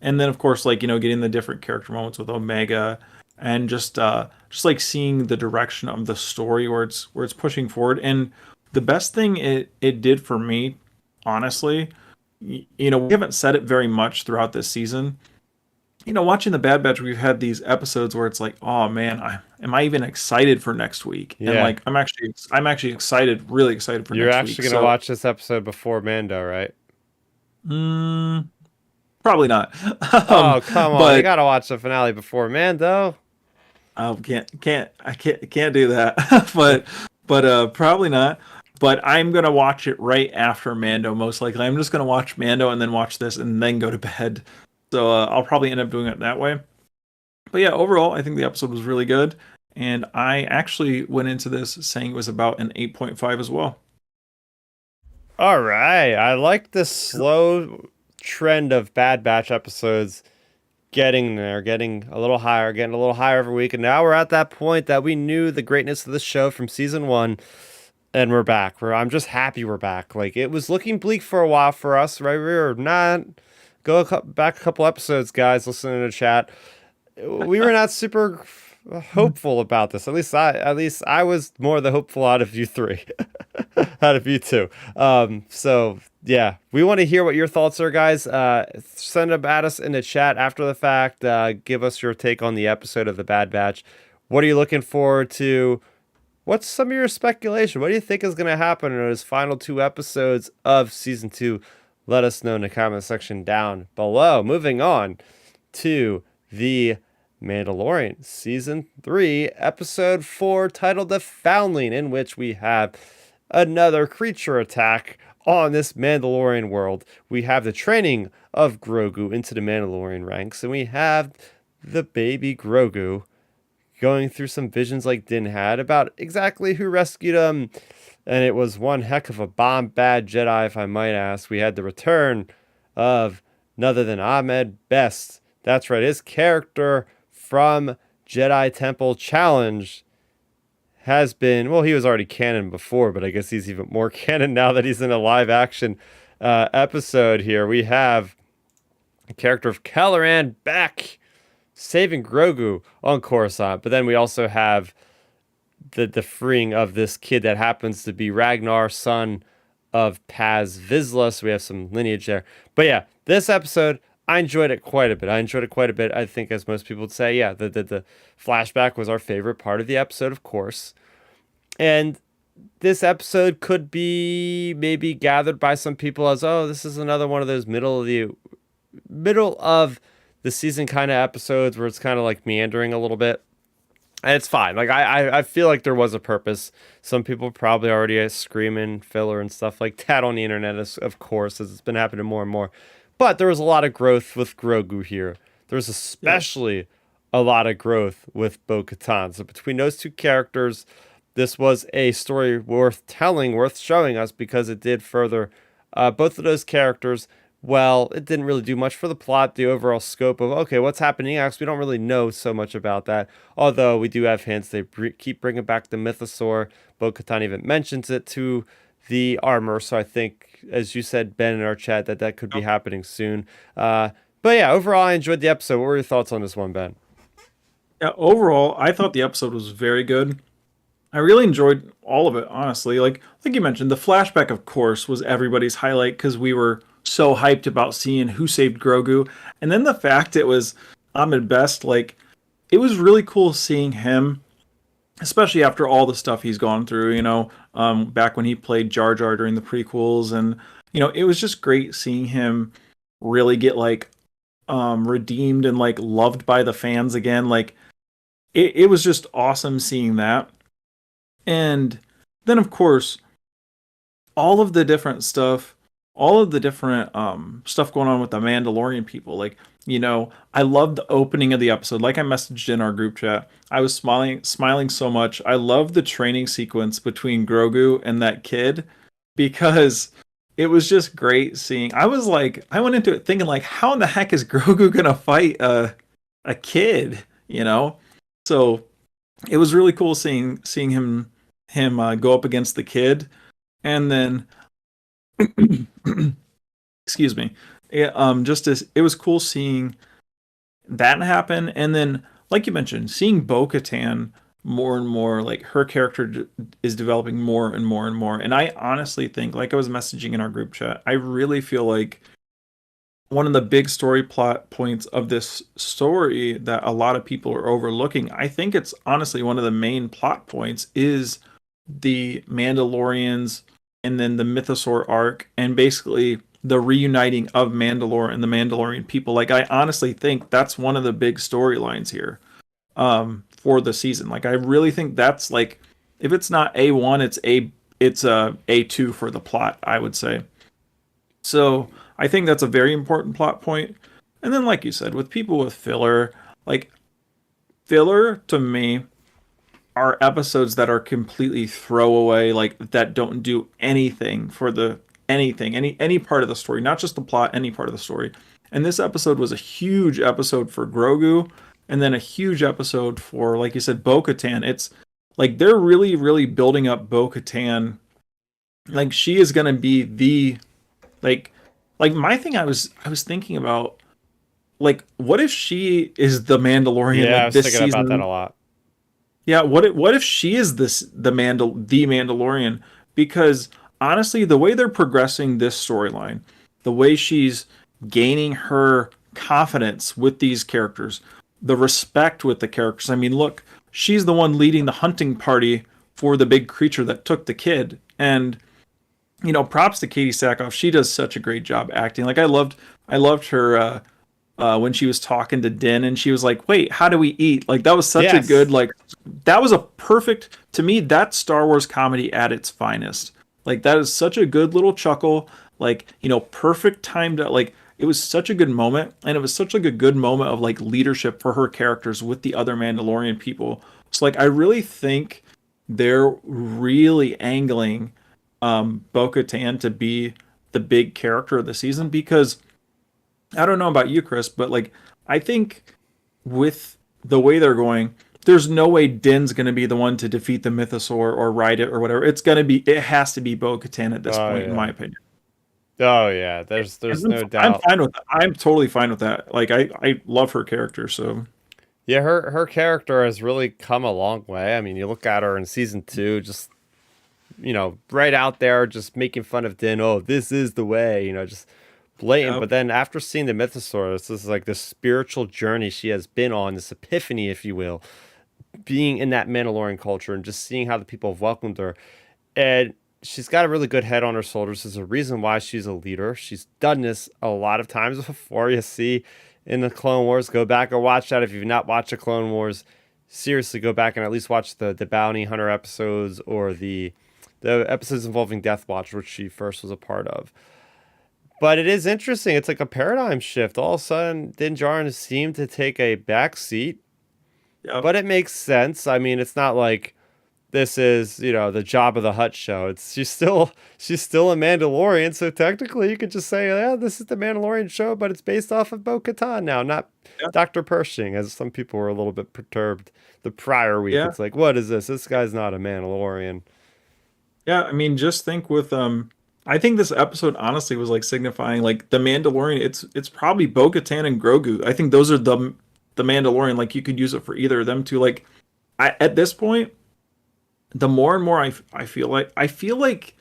and then of course like getting the different character moments with Omega, and just like seeing the direction of the story where it's pushing forward. And the best thing it did for me, honestly, we haven't said it very much throughout this season. Watching the Bad Batch, we've had these episodes where it's like, oh man, am I even excited for next week? Yeah. And like, I'm actually excited, really excited for You're next actually week. going to watch this episode before Mando, right? Probably not. Oh, come on. You got to watch the finale before Mando. I can't do that. but probably not. But I'm gonna watch it right after Mando, most likely. I'm just gonna watch Mando and then watch this and then go to bed. So I'll probably end up doing it that way. But yeah, overall, I think the episode was really good, and I actually went into this saying it was about an 8.5 as well. All right, I like the slow trend of Bad Batch episodes getting there, getting a little higher every week. And now we're at that point that we knew the greatness of the show from season 1, and we're back. I'm just happy we're back. Like, it was looking bleak for a while for us, right? We were not, back a couple episodes, guys, listening to the chat. We were not super hopeful about this. At least I was more the hopeful out of you three, out of you two. So yeah, we want to hear what your thoughts are, guys. Send them at us in the chat after the fact. Give us your take on the episode of the Bad Batch. What are you looking forward to? What's some of your speculation? What do you think is going to happen in those final 2 episodes of season 2? Let us know in the comment section down below. Moving on to the Mandalorian season 3, episode 4, titled The Foundling, in which we have another creature attack on this Mandalorian world. We have the training of Grogu into the Mandalorian ranks, and we have the baby Grogu going through some visions like Din had about exactly who rescued him. And it was one heck of a bomb-bad Jedi, if I might ask. We had the return of none other than Ahmed Best. That's right, his character from Jedi Temple Challenge has been, well, he was already canon before, but I guess he's even more canon now that he's in a live-action episode here. We have the character of Kelleran back, saving Grogu on Coruscant. But then we also have the freeing of this kid that happens to be Ragnar, son of Paz Vizsla. So we have some lineage there. But yeah, this episode, I enjoyed it quite a bit. I think, as most people would say, yeah, the flashback was our favorite part of the episode, of course. And this episode could be maybe gathered by some people as, oh, this is another one of those middle of the season kind of episodes where it's kind of like meandering a little bit. And it's fine. Like, I feel like there was a purpose. Some people probably already screaming filler and stuff like that on the internet, of course, as it's been happening more and more. But there was a lot of growth with Grogu here. There's especially a lot of growth with Bo-Katan. So between those two characters, this was a story worth telling, worth showing us, because it did further both of those characters. Well, it didn't really do much for the plot, the overall scope of, okay, what's happening next? We don't really know so much about that. Although we do have hints. They keep bringing back the Mythosaur. Bo-Katan even mentions it to the armor. So I think, as you said, Ben, in our chat, that could be happening soon. But yeah, overall, I enjoyed the episode. What were your thoughts on this one, Ben? Yeah, overall, I thought the episode was very good. I really enjoyed all of it, honestly. Like you mentioned, the flashback, of course, was everybody's highlight because we were so hyped about seeing who saved Grogu, and then the fact it was Ahmed Best, like it was really cool seeing him, especially after all the stuff he's gone through. Back when he played Jar Jar during the prequels, and it was just great seeing him really get like redeemed and like loved by the fans again. Like it was just awesome seeing that. And then, of course, all of the different stuff, all of the different stuff going on with the Mandalorian people. Like, I loved the opening of the episode. Like I messaged in our group chat, I was smiling so much. I love the training sequence between Grogu and that kid because it was just great seeing. I went into it thinking like, how in the heck is Grogu gonna fight a kid? So it was really cool seeing him go up against the kid, and then excuse me, it was cool seeing that happen, and then like you mentioned, seeing Bo-Katan more and more, like her character is developing more and more and more, and I honestly think, like I was messaging in our group chat, I really feel like one of the big story plot points of this story that a lot of people are overlooking, I think it's honestly one of the main plot points, is the Mandalorians and then the Mythosaur arc and basically the reuniting of Mandalore and the Mandalorian people. Like I honestly think that's one of the big storylines here for the season. Like I really think that's like, if it's not A1, it's a A2 for the plot, I would say. So I think that's a very important plot point. And then, like you said, with people with filler, like filler to me are episodes that are completely throwaway, like that don't do anything for the anything, any part of the story, not just the plot, any part of the story. And this episode was a huge episode for Grogu, and then a huge episode for, like you said, Bo-Katan. It's like they're really, really building up Bo-Katan. Like she is gonna be the like my thing I was thinking about, like what if she is the Mandalorian Yeah, I like was this thinking about that a season? lot. Yeah, what if she is the Mandalorian? Because honestly, the way they're progressing this storyline, the way she's gaining her confidence with these characters, the respect with the characters. I mean, look, she's the one leading the hunting party for the big creature that took the kid. And props to Katie Sackhoff. She does such a great job acting. Like I loved her when she was talking to Din, and she was like, "Wait, how do we eat?" Like that was such a good, Yes. like that was a perfect, to me, that's Star Wars comedy at its finest. Like that is such a good little chuckle. Like perfect time to like. It was such a good moment, and it was such like a good moment of like leadership for her characters with the other Mandalorian people. So like I really think they're really angling Bo-Katan to be the big character of the season, because I don't know about you, Chris, but like I think with the way they're going, there's no way Din's going to be the one to defeat the Mythosaur or ride it or whatever. It has to be Bo-Katan at this Oh point, in my yeah. opinion. Oh yeah. There's And no I'm doubt. fine with that. I'm totally fine with that. Like I love her character, so Yeah, her character has really come a long way. I mean, you look at her in season two, just right out there, just making fun of Din. Oh, this is the way, just blatant. yeah, But then after seeing the Mythosaur, this is like the spiritual journey she has been on, this epiphany, if you will, being in that Mandalorian culture and just seeing how the people have welcomed her. And she's got a really good head on her shoulders. There's a reason why she's a leader. She's done this a lot of times before. You see in the Clone Wars, go back and watch that. If you've not watched the Clone Wars, seriously go back and at least watch the bounty hunter episodes or the episodes involving Death Watch, which she first was a part of. But it is interesting. It's like a paradigm shift. All of a sudden, Din Djarin seemed to take a back seat, yeah, but it makes sense. I mean, it's not like this is, the Job of the Hutt show. It's she's still a Mandalorian, so technically you could just say, yeah, this is the Mandalorian show, but it's based off of Bo-Katan now, not yeah, Dr. Pershing, as some people were a little bit perturbed the prior week. yeah, It's like, what is this? This guy's not a Mandalorian. yeah. I mean, just think with I think this episode honestly was like signifying like the Mandalorian. It's probably Bo-Katan and Grogu. I think those are the Mandalorian, like you could use it for either of them too. Like at this point, the more and more I feel like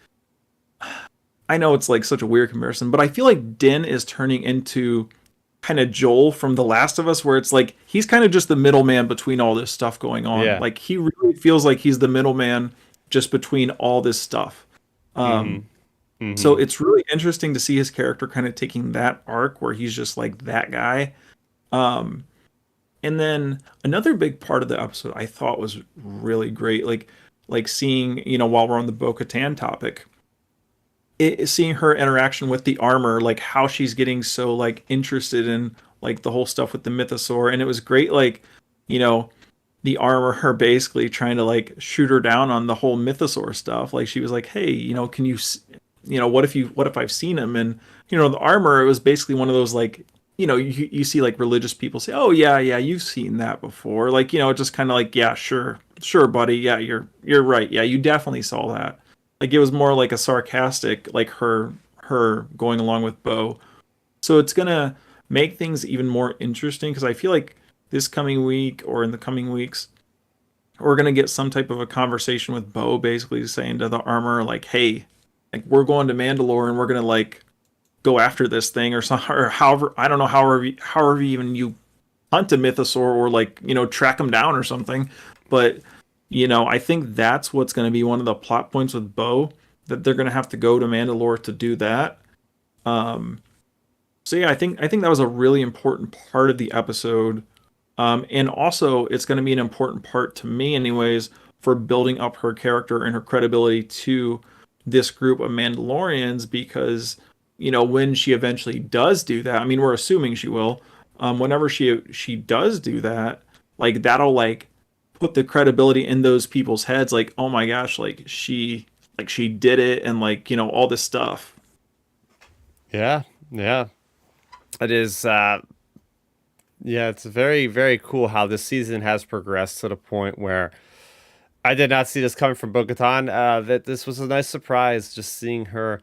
I know it's like such a weird comparison, but I feel like Din is turning into kind of Joel from The Last of Us, where it's like he's kind of just the middleman between all this stuff going on. Yeah. Like he really feels like he's the middleman just between all this stuff. Mm-hmm. Um, so Mm-hmm. it's really interesting to see his character kind of taking that arc where he's just like that guy. Um, and then another big part of the episode I thought was really great, like seeing, while we're on the Bo-Katan topic, seeing her interaction with the armor, like how she's getting so like interested in like the whole stuff with the mythosaur. And it was great, like, you know the armor, her basically trying to like shoot her down on the whole mythosaur stuff. Like she was like, hey, can you what if I've seen him? And the armor, it was basically one of those, like, you see like religious people say, oh yeah, yeah, you've seen that before, like, just kind of like, yeah, sure buddy, yeah, you're right, yeah, you definitely saw that. Like it was more like a sarcastic, like her going along with Bo. So it's gonna make things even more interesting, because I feel like this coming week or in the coming weeks, we're gonna get some type of a conversation with Bo, basically saying to the armor, like, hey, like we're going to Mandalore and we're gonna like go after this thing, or some, or however, I don't know, however even you hunt a mythosaur, or like, track them down or something. But I think that's what's going to be one of the plot points with Bo, that they're going to have to go to Mandalore to do that. Um, so yeah, I think that was a really important part of the episode. And also it's going to be an important part to me, anyways, for building up her character and her credibility to this group of Mandalorians, because when she eventually does do that, I mean, we're assuming she will. Whenever she does do that, like that'll like put the credibility in those people's heads, like, oh my gosh, like she did it, and like, all this stuff. Yeah. Yeah. It is. Yeah, it's very, very cool how this season has progressed to the point where I did not see this coming from Bo-Katan. That this was a nice surprise, just seeing her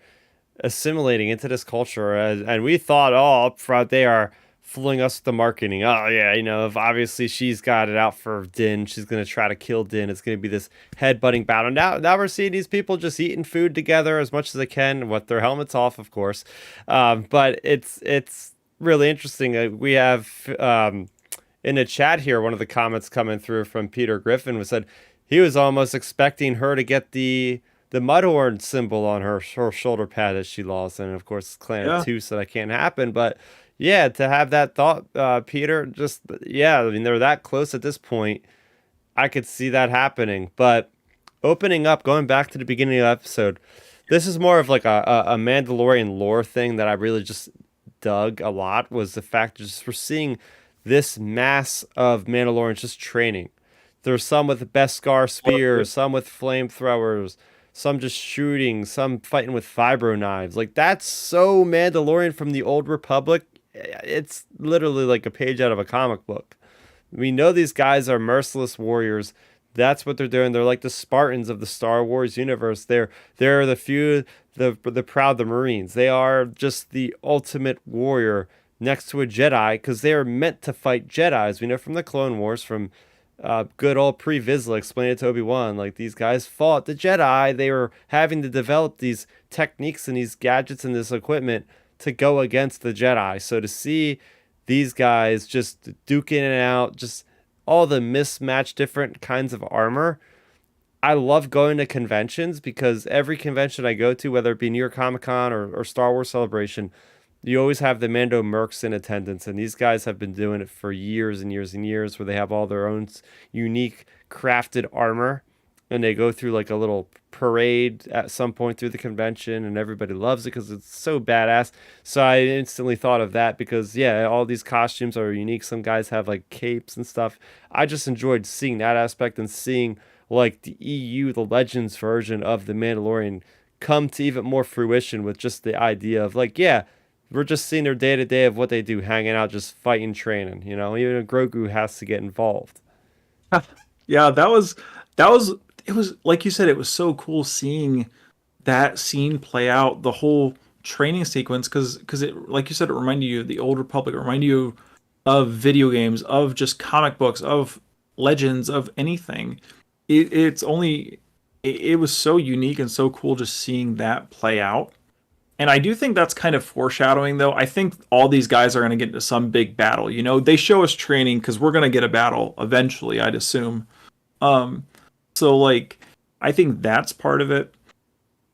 assimilating into this culture. And we thought, oh, up front, they are fooling us with the marketing. Oh, yeah, if obviously she's got it out for Din. She's going to try to kill Din. It's going to be this head-butting battle. Now we're seeing these people just eating food together as much as they can, with their helmets off, of course. But it's really interesting. We have in the chat here, one of the comments coming through from Peter Griffin was said he was almost expecting her to get the Mudhorn symbol on her shoulder pad that she lost, and of course Clan of Yeah. Two, so that can't happen. But yeah, to have that thought, Peter, just yeah, I mean they're that close at this point. I could see that happening. But opening up, going back to the beginning of the episode, this is more of like a Mandalorian lore thing that I really just dug a lot, was the fact that just we're seeing this mass of Mandalorians just training. There's some with Beskar spears, some with flamethrowers, some just shooting, some fighting with vibro knives. Like that's so Mandalorian from the Old Republic. It's literally like a page out of a comic book. We know these guys are merciless warriors. That's what they're doing. They're like the Spartans of the Star Wars universe. They're the few, the proud, the Marines. They are just the ultimate warrior next to a Jedi, because they are meant to fight Jedis. We know from the Clone Wars, from good old Pre Vizsla explained it to Obi-Wan. Like these guys fought the Jedi. They were having to develop these techniques and these gadgets and this equipment to go against the Jedi. So to see these guys just duking it out, just all the mismatched different kinds of armor. I love going to conventions, because every convention I go to, whether it be New York Comic Con or Star Wars Celebration, you always have the Mando Mercs in attendance, and these guys have been doing it for years and years and years, where they have all their own unique crafted armor, and they go through like a little parade at some point through the convention, and everybody loves it because it's so badass. So I instantly thought of that, because yeah, all these costumes are unique. Some guys have like capes and stuff. I just enjoyed seeing that aspect, and seeing like the EU, the Legends version of the Mandalorian, come to even more fruition, with just the idea of like, yeah, we're just seeing their day to day of what they do, hanging out, just fighting, training. Even Grogu has to get involved. Yeah, that was it was like you said, it was so cool seeing that scene play out, the whole training sequence, because it, like you said, it reminded you of the Old Republic, it reminded you of video games, of just comic books, of legends, of anything. It was so unique and so cool just seeing that play out. And I do think that's kind of foreshadowing, though. I think all these guys are going to get into some big battle. You know, they show us training because we're going to get a battle eventually, I'd assume. Um, so like, I think that's part of it.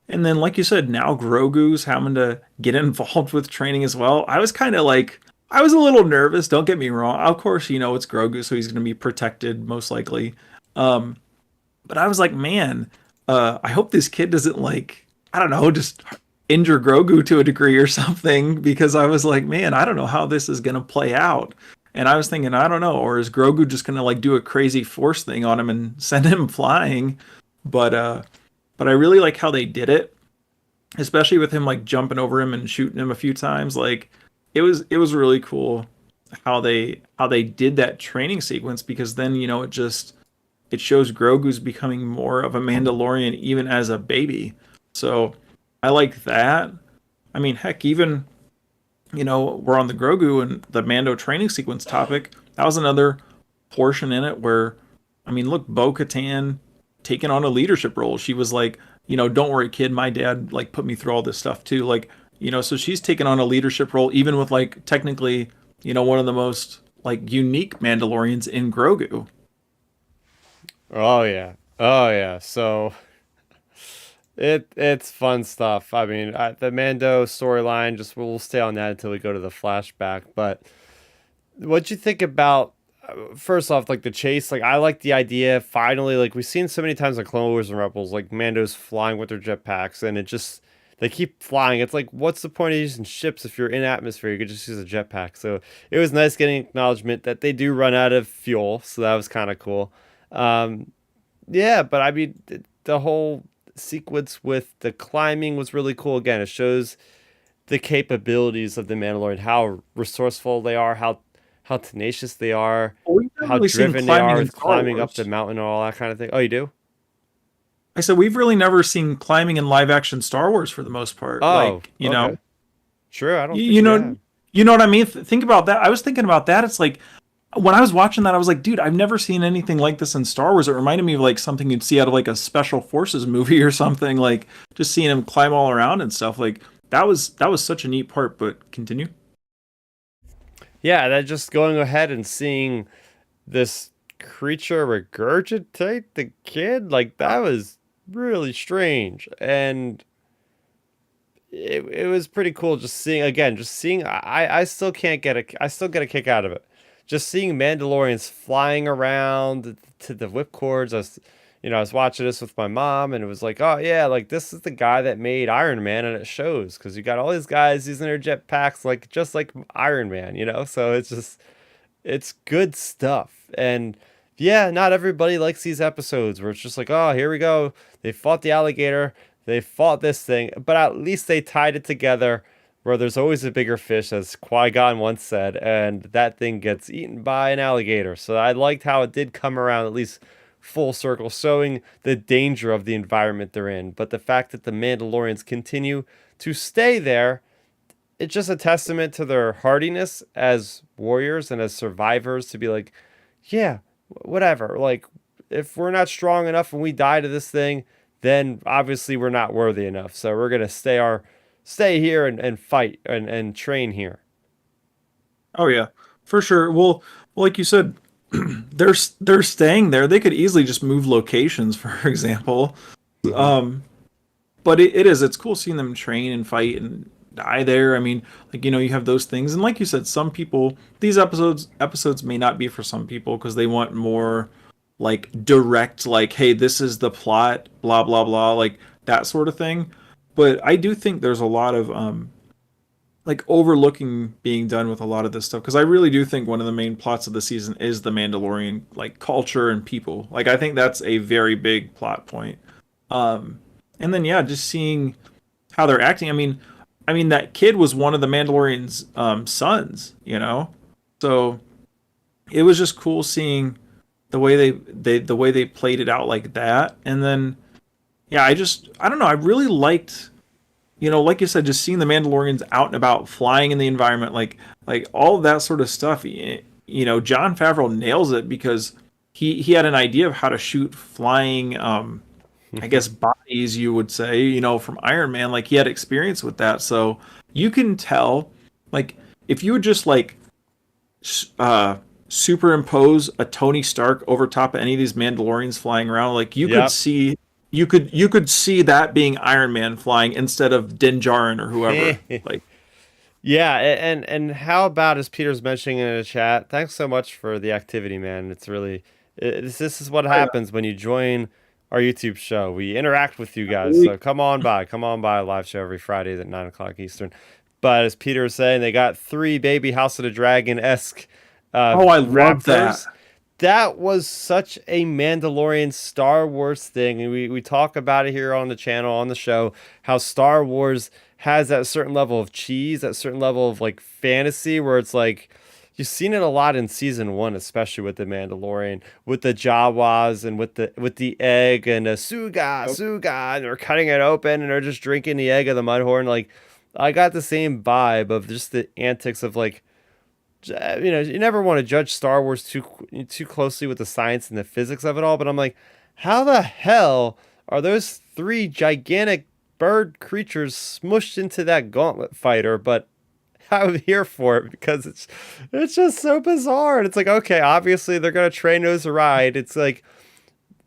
And then, like you said, now Grogu's having to get involved with training as well. I was kind of like, I was a little nervous. Don't get me wrong. Of course, you know it's Grogu, so he's going to be protected most likely. Um, but I was like, man, I hope this kid doesn't like, I don't know, just injure Grogu to a degree or something. Because I was like, man, I don't know how this is going to play out. And I was thinking, I don't know, or is Grogu just going to like do a crazy force thing on him and send him flying? But but I really like how they did it, especially with him like jumping over him and shooting him a few times. Like it was really cool how they did that training sequence, because then you know it shows Grogu's becoming more of a Mandalorian even as a baby. So I like that. I mean, heck, even you know we're on the Grogu and the Mando training sequence topic. That was another portion in it where, I mean, look, Bo-Katan taking on a leadership role. She was like, you know, don't worry, kid. My dad like put me through all this stuff too. Like, you know, so she's taken on a leadership role, even with like technically, you know, one of the most like unique Mandalorians in Grogu. Oh yeah. Oh yeah. So it's fun stuff. I mean, the Mando storyline, just we'll stay on that until we go to the flashback. But what'd you think about, first off, like the chase? Like I like the idea. Finally, like we've seen so many times in Clone Wars and Rebels, like Mando's flying with their jetpacks, and it just they keep flying. It's like, what's the point of using ships if you're in atmosphere? You could just use a jetpack. So it was nice getting acknowledgement that they do run out of fuel. So that was kind of cool. Um, yeah, but I mean, the whole sequence with the climbing was really cool. Again, it shows the capabilities of the Mandalorian, how resourceful they are, how tenacious they are, Well, we've never how really seen driven they climbing are in with Star climbing up the Wars. mountain and all that kind of thing. Oh, you do? I said we've really never seen climbing in live action Star Wars for the most part. Oh, Like, you okay. know, True. I don't you, think you we know, have. you know what I mean? Think about that. I was thinking about that. It's like when I was watching that, I was like, dude, I've never seen anything like this in Star Wars. It reminded me of like something you'd see out of like a special forces movie or something. Like just seeing him climb all around and stuff. Like that was such a neat part. But continue. Yeah, that just going ahead and seeing this creature regurgitate the kid, like that was really strange. And it was pretty cool just seeing, again, just seeing, I still can't get I still get a kick out of it. Just seeing Mandalorians flying around to the whipcords. I was watching this with my mom, and it was like, oh yeah, like this is the guy that made Iron Man, and it shows because you got all these guys using their jetpacks, like just like Iron Man, you know. So it's good stuff. And yeah, not everybody likes these episodes where it's just like, oh, here we go. They fought the alligator, they fought this thing, but at least they tied it together where there's always a bigger fish, as Qui-Gon once said, and that thing gets eaten by an alligator. So I liked how it did come around at least full circle, showing the danger of the environment they're in. But the fact that the Mandalorians continue to stay there, it's just a testament to their hardiness as warriors and as survivors to be like, yeah, whatever. Like, if we're not strong enough and we die to this thing, then obviously we're not worthy enough. So we're gonna stay here and fight and train here. Oh yeah, for sure. Well, like you said, they're staying there. They could easily just move locations, for example. Hmm. Um, but it's cool seeing them train and fight and die there. I mean, like you know, you have those things, and like you said, some people these episodes may not be for some people because they want more like direct, like, hey, this is the plot, blah blah blah, like that sort of thing. But I do think there's a lot of like overlooking being done with a lot of this stuff, because I really do think one of the main plots of the season is the Mandalorian like culture and people. Like I think that's a very big plot point. Um, and then yeah, just seeing how they're acting. I mean that kid was one of the Mandalorian's sons, you know. So it was just cool seeing the way they played it out like that. And then yeah, I don't know. I really liked like you said, just seeing the Mandalorians out and about, flying in the environment, like all of that sort of stuff. Jon Favreau nails it because he had an idea of how to shoot flying, I guess bodies, you would say, from Iron Man. Like he had experience with that, so you can tell, like if you would just like superimpose a Tony Stark over top of any of these Mandalorians flying around, like you could see that being Iron Man flying instead of Din Djarin or whoever. Like, Yeah, and how about, as Peter's mentioning in the chat, thanks so much for the activity, man. It's really this is what happens when you join our YouTube show. We interact with you guys, so come on by, live show every Friday at 9 o'clock Eastern. But as Peter was saying, they got 3 baby House of the Dragon-esque I love that. That was such a Mandalorian Star Wars thing. And we talk about it here on the channel, on the show, how Star Wars has that certain level of cheese, that certain level of like fantasy where it's like, you've seen it a lot in season 1, especially with the Mandalorian, with the Jawas and with the egg and the Suga, and they're cutting it open and they're just drinking the egg of the Mudhorn. Like, I got the same vibe of just the antics of like, you never want to judge Star Wars too closely with the science and the physics of it all, but I'm like, how the hell are those 3 gigantic bird creatures smushed into that gauntlet fighter? But I'm here for it because it's just so bizarre. And it's like, okay, obviously they're gonna train those to ride. It's like,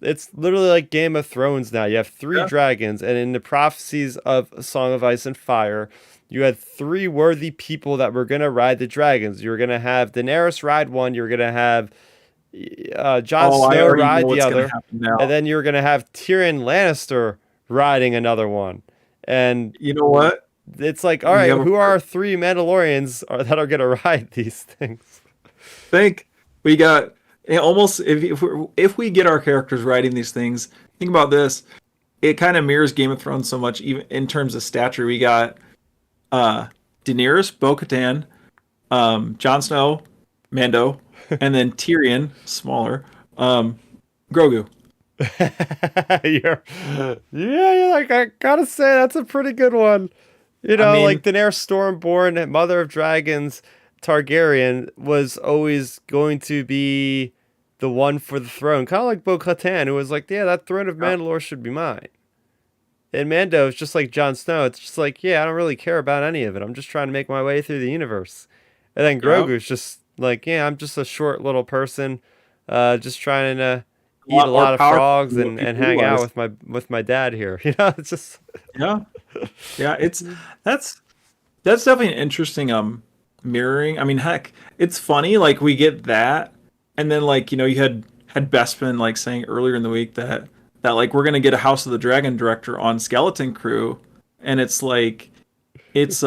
it's literally like Game of Thrones now. You have 3 dragons, and in the prophecies of Song of Ice and Fire, you had 3 worthy people that were gonna ride the dragons. You were gonna have Daenerys ride one. You were gonna have Jon Snow ride the other, and then you were gonna have Tyrion Lannister riding another one. And you know what? It's like, all right, who are our 3 Mandalorians that are gonna ride these things? Think we got almost, if we get our characters riding these things. Think about this. It kind of mirrors Game of Thrones so much, even in terms of stature. We got Daenerys, Bo-Katan, Jon Snow, Mando, and then Tyrion, smaller, Grogu. You're like, I gotta say that's a pretty good one. Like Daenerys Stormborn, Mother of Dragons, Targaryen was always going to be the one for the throne, kind of like Bo-Katan, who was like, yeah, that throne of Mandalore should be mine. And Mando is just like Jon Snow. It's just like, yeah, I don't really care about any of it. I'm just trying to make my way through the universe. And then Grogu's just like, yeah, I'm just a short little person, just trying to eat a lot of frogs and hang out with my dad here. It's just yeah. That's definitely an interesting mirroring. I mean, heck, it's funny, like we get that, and then like you had Bespin like saying earlier in the week that like we're gonna get a House of the Dragon director on Skeleton Crew, and it's like it's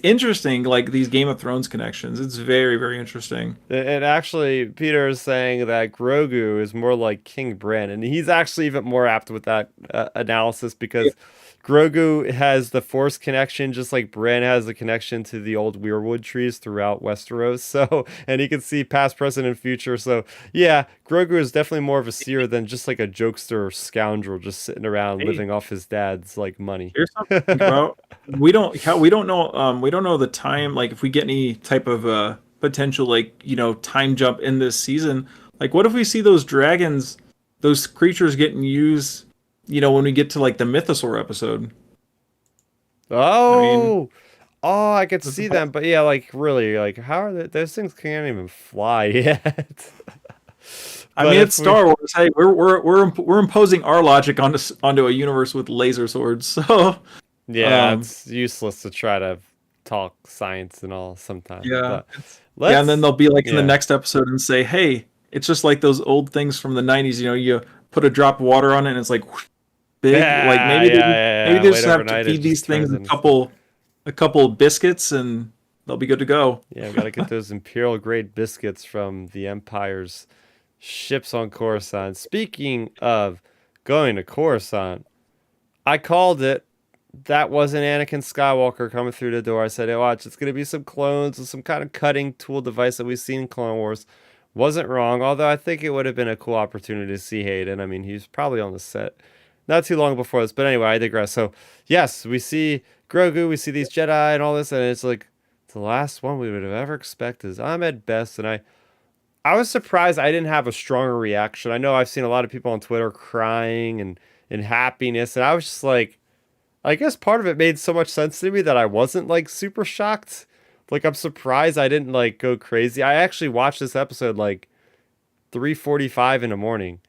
interesting, like these Game of Thrones connections. It's very, very interesting. And actually, Peter is saying that Grogu is more like King Bran, and he's actually even more apt with that analysis because Grogu has the Force connection, just like Bran has the connection to the old weirwood trees throughout Westeros. So, and he can see past, present, and future. So, yeah, Grogu is definitely more of a seer than just like a jokester or scoundrel just sitting around living off his dad's like money. Here's something, bro. We don't know the time. Like, if we get any type of potential time jump in this season, like what if we see those dragons, those creatures getting used? When we get to like the Mythosaur episode. I could see them, but yeah, like really, like how are those things can't even fly yet. It's Star Wars. Hey, we're imposing our logic onto a universe with laser swords. So yeah, it's useless to try to talk science and all sometimes. Yeah, and then they'll be like in the next episode and say, "Hey, it's just like those old things from the '90s. You put a drop of water on it, and it's like." Big, like maybe they just have to feed these things a couple biscuits and they'll be good to go. Yeah, we gotta get those Imperial grade biscuits from the Empire's ships on Coruscant. Speaking of going to Coruscant, I called it. That wasn't Anakin Skywalker coming through the door. I said, hey, watch, it's gonna be some clones and some kind of cutting tool device that we've seen in Clone Wars. Wasn't wrong, although I think it would have been a cool opportunity to see Hayden. I mean, he's probably on the set not too long before this. But anyway, I digress. So yes, we see Grogu, we see these Jedi and all this, and it's like the last one we would have ever expected is Ahmed Best, and I was surprised I didn't have a stronger reaction. I know I've seen a lot of people on Twitter crying and in happiness, and I was just like, I guess part of it made so much sense to me that I wasn't like super shocked. Like I'm surprised I didn't like go crazy. I actually watched this episode like 3:45 in the morning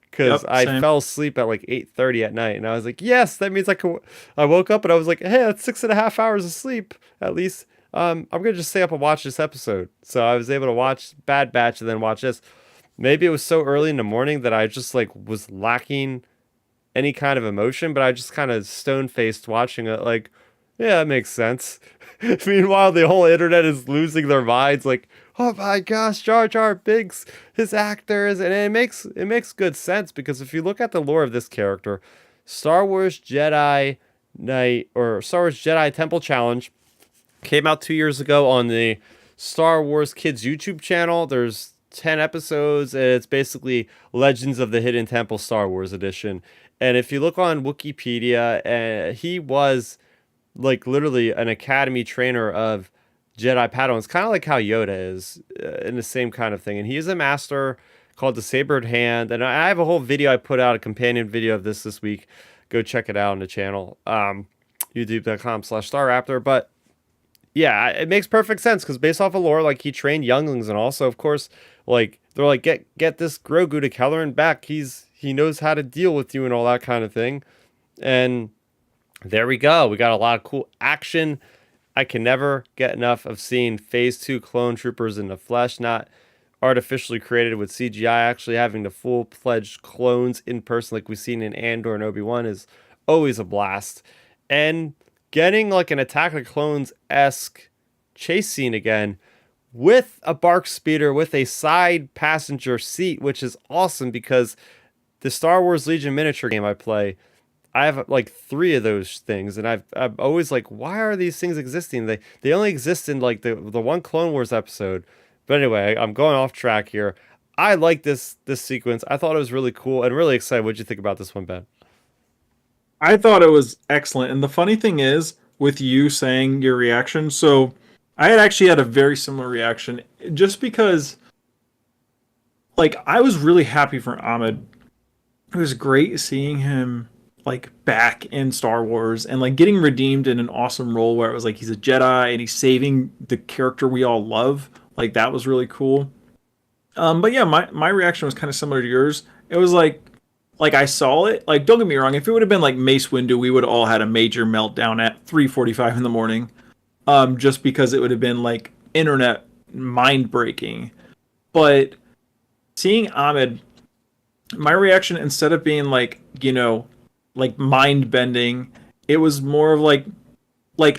because Yep, I same. fell asleep at like 8:30 at night, and I was like, yes, that means I can. I woke up and I was like, hey, that's 6.5 hours of sleep at least. I'm gonna just stay up and watch this episode. So I was able to watch Bad Batch and then watch this. Maybe it was so early in the morning that I just like was lacking any kind of emotion, but I just kind of stone faced watching it, like, yeah, that makes sense. Meanwhile, the whole internet is losing their minds, like, oh my gosh, Jar Jar Binks, his actors, and it makes good sense because if you look at the lore of this character, Star Wars Jedi Knight or Star Wars Jedi Temple Challenge came out 2 years ago on the Star Wars Kids YouTube channel. There's 10 episodes, and it's basically Legends of the Hidden Temple Star Wars edition. And if you look on Wikipedia, he was like literally an academy trainer of Jedi Padawans, kind of like how Yoda is in the same kind of thing. And he is a master called the Sabered Hand. And I have a whole video I put out, a companion video of this week. Go check it out on the channel, youtube.com/Starrapter. But yeah, it makes perfect sense because based off of lore, like he trained younglings, and also, of course, like they're like get this Grogu to Kelleran back. He knows how to deal with you and all that kind of thing. And there we go. We got a lot of cool action. I can never get enough of seeing Phase 2 clone troopers in the flesh, not artificially created with CGI. Actually having the full-fledged clones in person like we've seen in Andor and Obi-Wan is always a blast. And getting like an Attack of the Clones-esque chase scene again with a bark speeder with a side passenger seat, which is awesome because the Star Wars Legion miniature game I play, I have like three of those things, and I'm always like, why are these things existing? They only exist in like the one Clone Wars episode. But anyway, I'm going off track here. I like this sequence. I thought it was really cool and really excited. What'd you think about this one, Ben? I thought it was excellent. And the funny thing is, with you saying your reaction, so I had actually had a very similar reaction just because, like, I was really happy for Ahmed. It was great seeing him, like, back in Star Wars and, like, getting redeemed in an awesome role where it was like he's a Jedi and he's saving the character we all love. Like, that was really cool. But yeah, my reaction was kind of similar to yours. It was like I saw it. Like, don't get me wrong. If it would have been like Mace Windu, we would have all had a major meltdown at 3:45 in the morning. Just because it would have been like internet mind breaking. But seeing Ahmed, my reaction instead of being like like mind bending, it was more of like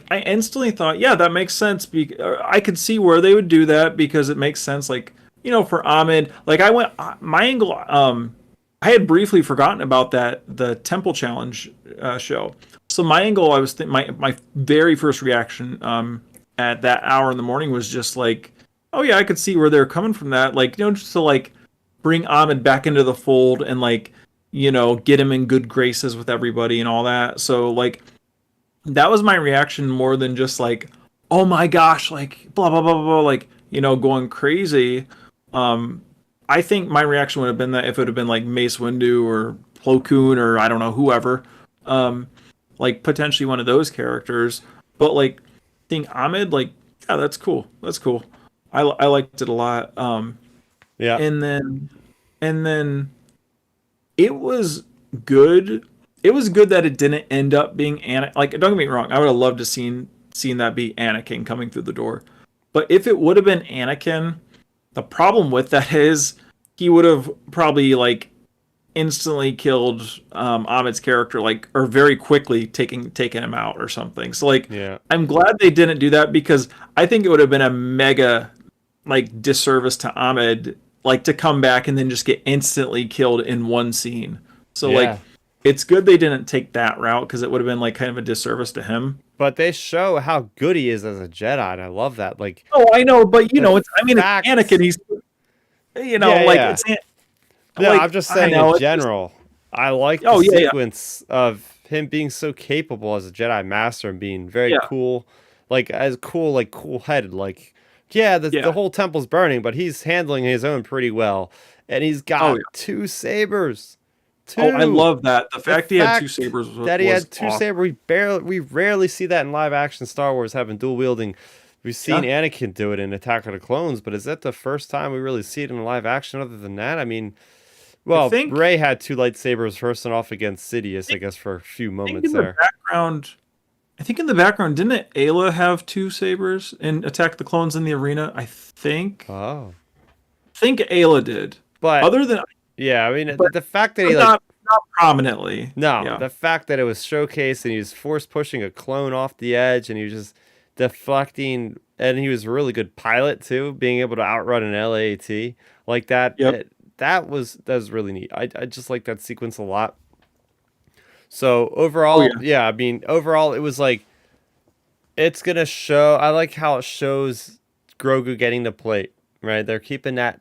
I instantly thought, yeah, that makes sense. I could see where they would do that because it makes sense. Like for Ahmed, like my angle. I had briefly forgotten about the Temple Challenge show. So my angle, I was my very first reaction at that hour in the morning was just like, oh yeah, I could see where they're coming from that. Like just to like bring Ahmed back into the fold and like get him in good graces with everybody and all that. So like that was my reaction more than just like, oh my gosh, like blah blah blah blah, blah like going crazy. I think my reaction would have been that if it would have been like Mace Windu or Plo Koon or I don't know whoever, like potentially one of those characters. But like seeing Ahmed, like yeah, that's cool. That's cool. I liked it a lot. Yeah. And then it was good. It was good that it didn't end up being like don't get me wrong. I would have loved to seen that be Anakin coming through the door. But if it would have been Anakin, the problem with that is he would have probably like instantly killed Ahmed's character, like or very quickly taking him out or something. So like Yeah. I'm glad they didn't do that because I think it would have been a mega like disservice to Ahmed like to come back and then just get instantly killed in one scene. So Yeah. like it's good they didn't take that route because it would have been like kind of a disservice to him. But they show how good he is as a Jedi, and I love that. Like, Oh, I know, but it's facts. it's Anakin. He's Yeah, like yeah. it's No, like I'm just I saying know in it's just, general. I like the Oh yeah, yeah, sequence of him being so capable as a Jedi Master and being very yeah, cool, like as cool, like cool headed. Like, yeah, the yeah. whole temple's burning, but he's handling his own pretty well, and he's Oh got yeah. two sabers, Oh, I two. love that. The The fact he had two fact sabers that he was had two awesome. sabers, we rarely see that in live action Star Wars having dual wielding. We've seen Yeah. Anakin do it in Attack of the Clones, but is that the first time we really see it in live action? Other than that, I mean, I well, think Rey had two lightsabers facing off against Sidious, I guess, for a few I think moments in the there. background, I think in the background, didn't Ayla have two sabers in Attack the Clones in the arena? Oh, Think Ayla did. but Other than, yeah, I mean, but the fact that but he like not prominently. no, Yeah. the fact that it was showcased and he was force pushing a clone off the edge and he was just deflecting, and he was a really good pilot too, being able to outrun an LAAT like that. Yep. That was really neat. I just like that sequence a lot. So Oh overall, yeah. yeah, I mean, overall, it was like it's gonna show. I like how it shows Grogu getting the plate. Right, they're keeping that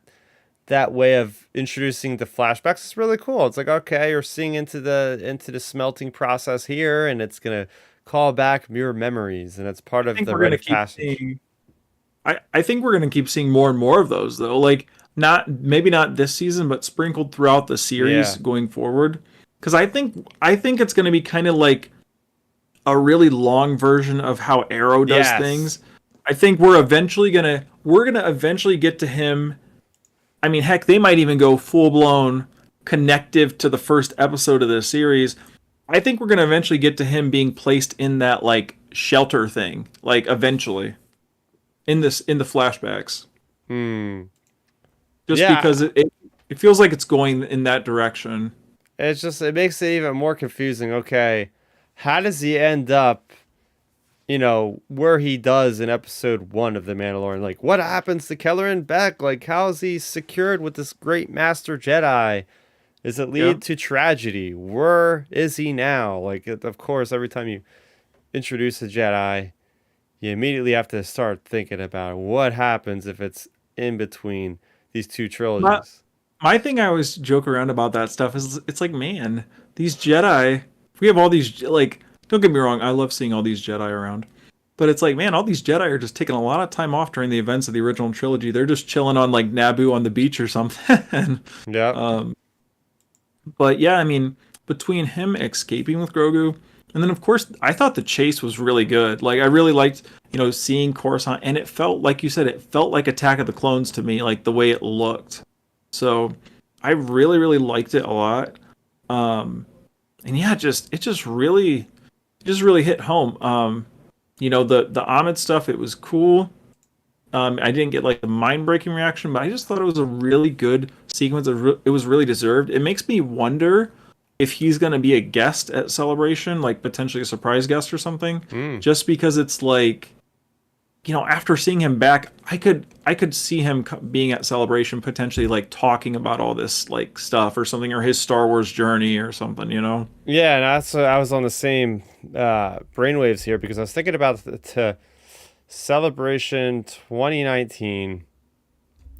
way of introducing the flashbacks. It's really cool. It's like, okay, you're seeing into the smelting process here, and it's gonna call back mirror memories, and it's part I of think the we're rite gonna of keep passage. seeing. I think we're gonna keep seeing more and more of those though. Like not maybe not this season, but sprinkled throughout the series Yeah. going forward. Because I think it's gonna be kind of like a really long version of how Arrow does Yes. things. I think we're gonna eventually get to him. I mean, heck, they might even go full blown connective to the first episode of the series. I think we're gonna eventually get to him being placed in that like shelter thing, like eventually in the flashbacks, Hmm. just because Yeah. it feels like it's going in that direction. It's just it makes it even more confusing. Okay, how does he end up? Where he does in episode one of The Mandalorian. Like, what happens to Kelleran Beck? Like, how is he secured with this great master Jedi? Does it Yeah, lead to tragedy? Where is he now? Like, of course, every time you introduce a Jedi, you immediately have to start thinking about what happens if it's in between these two my trilogies. my thing I always joke around about that stuff is it's like, man, these Jedi. We have all these like. Don't get me wrong, I love seeing all these Jedi around. But it's like, man, all these Jedi are just taking a lot of time off during the events of the original trilogy. They're just chilling on like Naboo on the beach or something. Yep. um, but yeah, I mean, between him escaping with Grogu, and then of course, I thought the chase was really good. Like, I really liked, seeing Coruscant, and it felt like you said, it felt like Attack of the Clones to me, like the way it looked. So, I really, really liked it a lot. Um, and yeah, it just really hit home. The Ahmed stuff, it was cool. I didn't get like the mind breaking reaction, but I just thought it was a really good sequence. It was really deserved. It makes me wonder if he's going to be a guest at Celebration, like potentially a surprise guest or something. Mm. Just because it's like, after seeing him back, I could see him being at Celebration potentially like talking about all this like stuff or something, or his Star Wars journey or something. Yeah, and that's I was on the same brainwaves here because I was thinking about to Celebration 2019.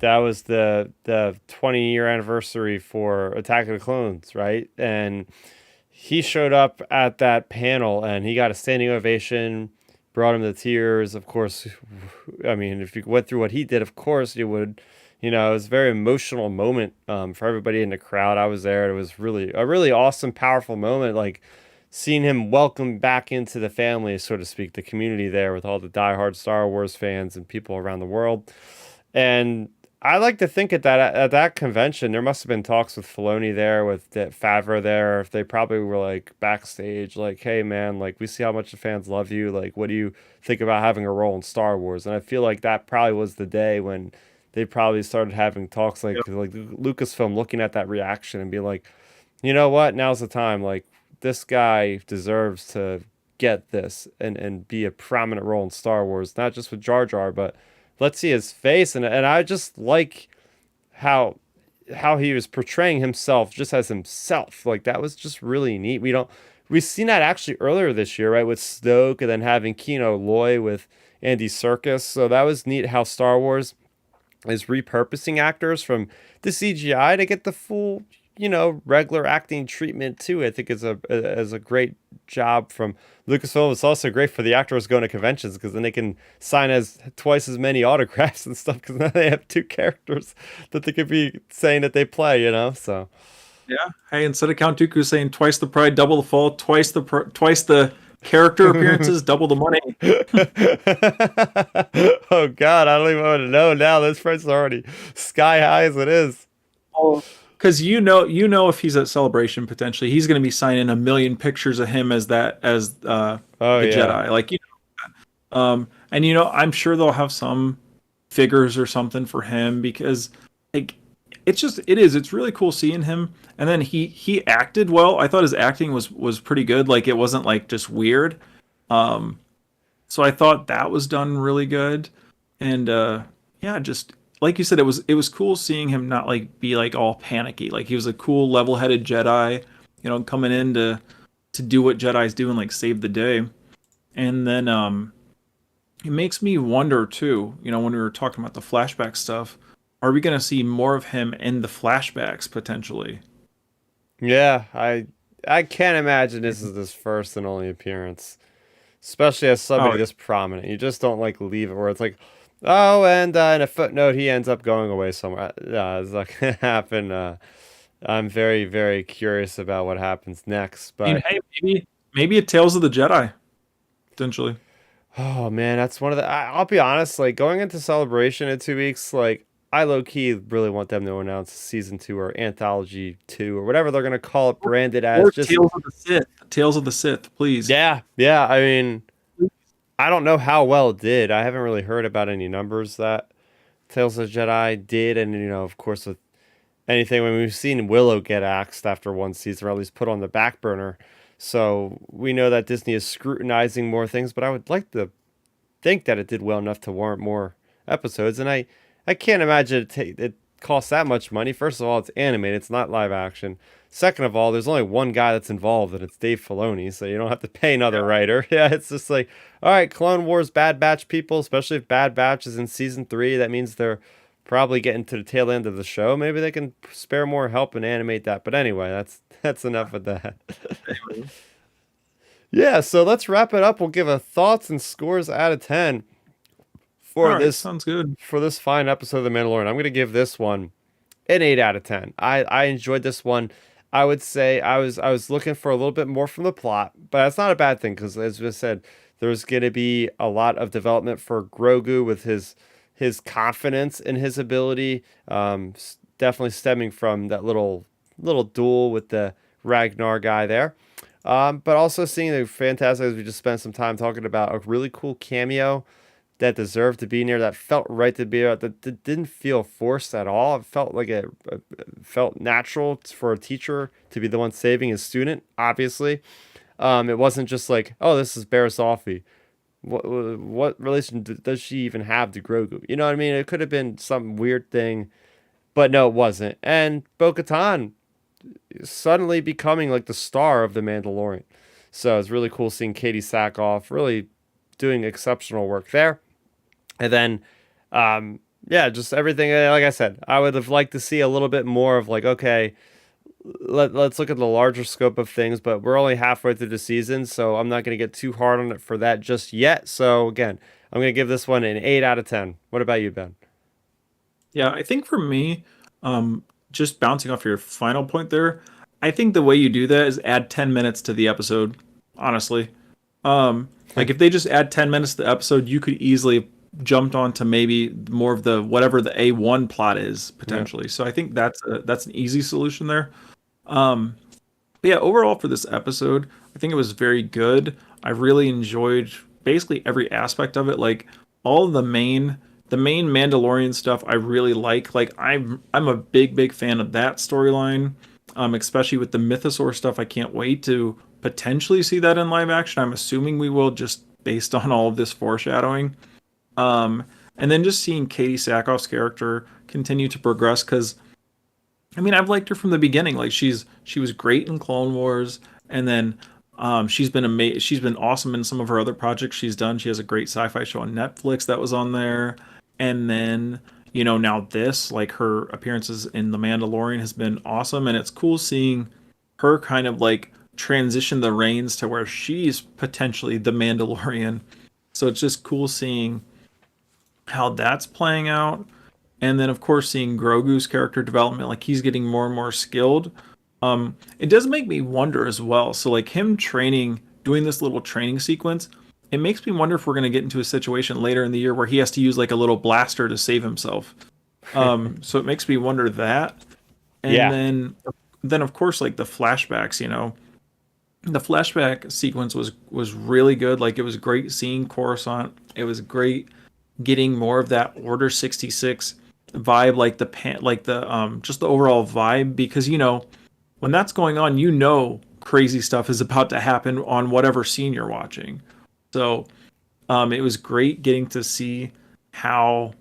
That was the 20-year anniversary for Attack of the Clones, right? And he showed up at that panel and he got a standing ovation, brought him to tears. Of course, I mean, if you went through what he did, of course you would. It was a very emotional moment for everybody in the crowd. I was there. It was really a really awesome, powerful moment. Like seeing him welcome back into the family, so to speak, the community there with all the diehard Star Wars fans and people around the world. And I like to think at that convention there must have been talks with Filoni there, with Favreau there. If they probably were like backstage, like, "Hey man, like we see how much the fans love you. Like, what do you think about having a role in Star Wars?" And I feel like that probably was the day when they probably started having talks like Lucasfilm looking at that reaction and being like, you know what, now's the time. Like this guy deserves to get this and be a prominent role in Star Wars, not just with Jar Jar, but let's see his face. And I just like how he was portraying himself just as himself. Like that was just really neat. We've seen that actually earlier this year, right, with Snoke and then having Kino Loy with Andy Serkis. So that was neat how Star Wars is repurposing actors from the CGI to get the full regular acting treatment too. I think is a great job from Lucasfilm. It's also great for the actors going to conventions because then they can sign as twice as many autographs and stuff because now they have two characters that they could be saying that they play. So. Yeah. Hey, instead of Count Dooku saying twice the pride, double the fall, twice the character appearances, double the money. Oh God, I don't even want to know now. This price is already sky high as it is. Oh, because if he's at Celebration, potentially he's going to be signing a million pictures of him as Oh the yeah. Jedi. Like and I'm sure they'll have some figures or something for him because like it's really cool seeing him. And then he acted well. I thought his acting was pretty good. Like it wasn't like just weird. Um, so I thought that was done really good. And yeah, just like you said, it was cool seeing him not like be like all panicky. Like he was a cool level-headed Jedi, coming in to do what Jedi's do and like save the day. And then it makes me wonder too, when we were talking about the flashback stuff, are we going to see more of him in the flashbacks potentially? Yeah, I can't imagine this is his first and only appearance, especially as somebody Oh, this prominent. You just don't like leave it where it's like, oh, and in a footnote he ends up going away somewhere. It's not gonna happen. I'm very very curious about what happens next, I mean, but hey, maybe a Tales of the Jedi potentially. oh man, that's one of the. I'll be honest, like going into Celebration in 2 weeks, like I low key really want them to announce season 2 or anthology 2 or whatever they're gonna call it, branded as Or just. Tales of the Sith. Tales of the Sith, please. Yeah, yeah. I mean, I don't know how well it did. I haven't really heard about any numbers that Tales of the Jedi did, and of course, with anything when we've seen Willow get axed after one season, or at least put on the back burner. So we know that Disney is scrutinizing more things, but I would like to think that it did well enough to warrant more episodes. And I can't imagine it costs that much money. First of all, it's animated, it's not live action. Second of all, there's only one guy that's involved, and it's Dave Filoni, so you don't have to pay another writer. Yeah, it's just like, all right, Clone Wars Bad Batch people, especially if Bad Batch is in season 3, that means they're probably getting to the tail end of the show. Maybe they can spare more help and animate that. But anyway, that's enough of that. Yeah, so let's wrap it up. We'll give a thoughts and scores out of 10 All for right, this sounds good. fine episode of The Mandalorian. I'm going to give this one an 8 out of 10. I enjoyed this one. I would say I was looking for a little bit more from the plot, but that's not a bad thing because as we said, there's going to be a lot of development for Grogu with his confidence in his ability. Definitely stemming from that little duel with the Ragnar guy there. But also seeing the fantastic as we just spent some time talking about a really cool cameo that deserved to be near, that felt right to be there, that didn't feel forced at all. It felt like it felt natural for a teacher to be the one saving his student. Obviously, it wasn't just like, oh, this is Barriss Offee. What relation does she even have to Grogu? You know what I mean? It could have been some weird thing, but no, it wasn't. And Bo-Katan suddenly becoming like the star of The Mandalorian. So it's really cool seeing Katie Sackhoff really doing exceptional work there. And then, yeah, just everything. Like I said, I would have liked to see a little bit more of like, okay, let's look at the larger scope of things, but we're only halfway through the season, so I'm not going to get too hard on it for that just yet. So again, I'm going to give this one an 8 out of 10. What about you, Ben? Yeah, I think for me, just bouncing off your final point there, I think the way you do that is add 10 minutes to the episode, honestly. Like if they just add 10 minutes to the episode, you could easily jumped on to maybe more of the whatever the A1 plot is Yeah. potentially. So I think that's an easy solution there. Um, but yeah, overall for this episode, I think it was very good. I really enjoyed basically every aspect of it. Like all of the main Mandalorian stuff I really like. Like I'm a big fan of that storyline. Especially with the Mythosaur stuff. I can't wait to potentially see that in live action. I'm assuming we will just based on all of this foreshadowing. And then just seeing Katie Sackhoff's character continue to progress because I mean I've liked her from the beginning. Like she was great in Clone Wars, and then she's been awesome in some of her other projects she's done. She has a great sci-fi show on Netflix that was on there, and then now this, like her appearances in The Mandalorian has been awesome, and it's cool seeing her kind of like transition the reins to where she's potentially the Mandalorian. So it's just cool seeing how that's playing out. And then of course seeing Grogu's character development, like he's getting more and more skilled. It does make me wonder as well. So like him training, doing this little training sequence, it makes me wonder if we're gonna get into a situation later in the year where he has to use like a little blaster to save himself. So it makes me wonder that. And Yeah. then of course like the flashbacks, the flashback sequence was really good. Like it was great seeing Coruscant. It was great getting more of that Order 66 vibe, like the just the overall vibe, because when that's going on, crazy stuff is about to happen on whatever scene you're watching. So it was great getting to see how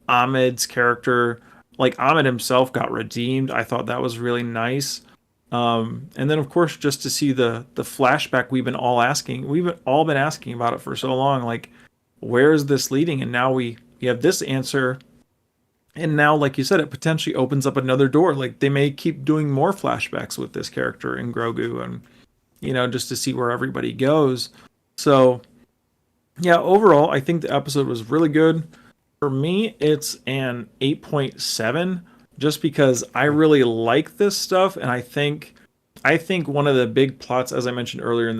Ahmed's character, like Ahmed himself, got redeemed. I thought that was really nice. And then of course just to see the flashback we've all been asking about it for so long, like where is this leading? And now we have this answer. And now, like you said, it potentially opens up another door. Like they may keep doing more flashbacks with this character in Grogu, and just to see where everybody goes. So yeah, overall, I think the episode was really good. For me, it's an 8.7 just because I really like this stuff, and I think one of the big plots, as I mentioned earlier in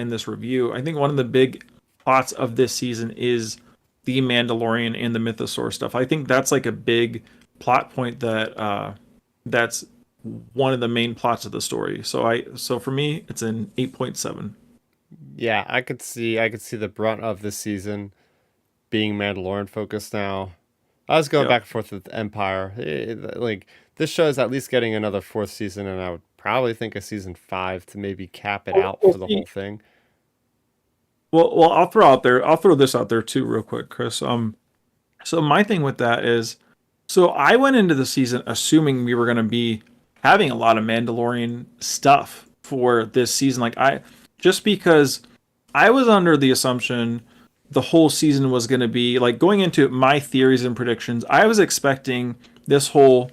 this review, I think one of the big plots of this season is the Mandalorian and the Mythosaur stuff. I think that's like a big plot point that's one of the main plots of the story. So for me, it's an 8.7. Yeah, I could see the brunt of this season being Mandalorian focused now. I was going Yep. back and forth with Empire. Like this show is at least getting another fourth season, and I would probably think a season five to maybe cap it out We'll for the whole see. thing. Well, I'll throw this out there too, real quick, Chris. So my thing with that is, so I went into the season assuming we were going to be having a lot of Mandalorian stuff for this season. Just because I was under the assumption the whole season was going to be like going into my theories and predictions. I was expecting this whole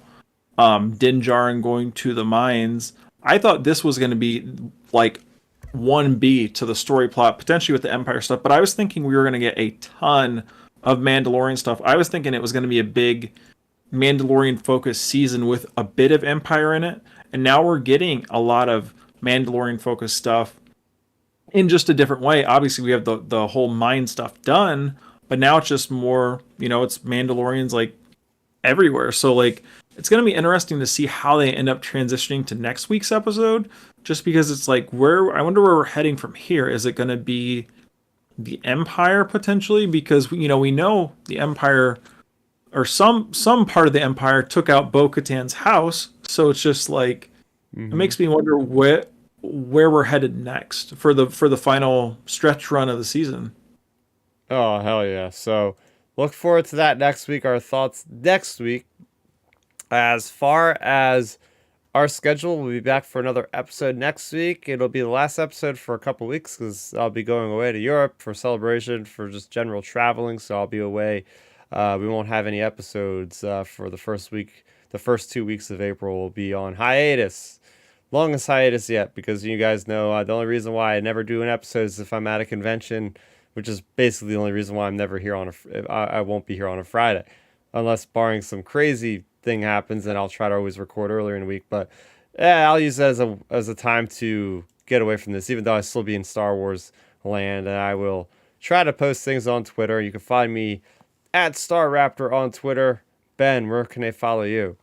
Din Djarin going to the mines. I thought this was going to be like 1B to the story plot, potentially with the Empire stuff, but I was thinking we were going to get a ton of Mandalorian stuff. I was thinking it was going to be a big Mandalorian focused season with a bit of Empire in it, and now we're getting a lot of Mandalorian focused stuff in just a different way. Obviously, we have the whole mine stuff done, but now it's just more, it's Mandalorians like everywhere. So like it's going to be interesting to see how they end up transitioning to next week's episode, just because it's like I wonder where we're heading from here. Is it going to be the Empire potentially? Because we know the Empire, or some part of the Empire, took out Bo-Katan's house. So it's just like it Hmm. makes me wonder where we're headed next for the final stretch run of the season. Oh, hell yeah. So look forward to that next week. Our thoughts next week. As far as our schedule, we'll be back for another episode next week. It'll be the last episode for a couple weeks because I'll be going away to Europe for celebration, for just general traveling. So I'll be away. We won't have any episodes for the first week. The first 2 weeks of April will be on hiatus. Longest hiatus yet, because you guys know the only reason why I never do an episode is if I'm at a convention, which is basically the only reason why I'm never here I won't be here on a Friday, unless barring some crazy thing happens, then I'll try to always record earlier in the week. But yeah, I'll use it as a time to get away from this, even though I still be in Star Wars land, and I will try to post things on Twitter. You can find me at Starrapter on Twitter. Ben, where can they follow you?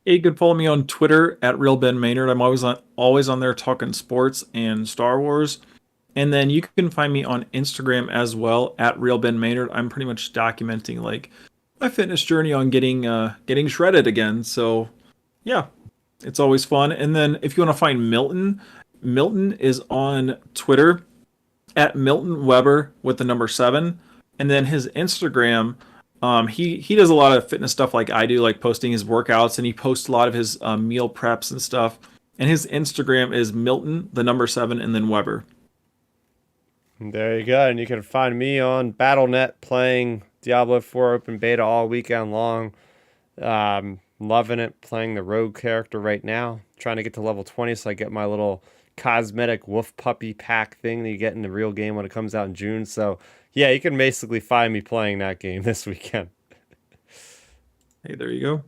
You can follow me on Twitter at Real Ben Maynard. I'm always on there talking sports and Star Wars. And then you can find me on Instagram as well at Real Ben Maynard. I'm pretty much documenting like my fitness journey on getting shredded again. So yeah, it's always fun. And then if you want to find Milton, Milton is on Twitter at Milton Weber with the number 7, and then his Instagram. He does a lot of fitness stuff like I do, like posting his workouts, and he posts a lot of his meal preps and stuff. And his Instagram is Milton, the number 7, and then Weber. There you go. And you can find me on BattleNet playing Diablo 4 open beta all weekend long. Loving it, playing the rogue character right now. Trying to get to level 20 so I get my little cosmetic wolf puppy pack thing that you get in the real game when it comes out in June. So yeah, you can basically find me playing that game this weekend. Hey, there you go.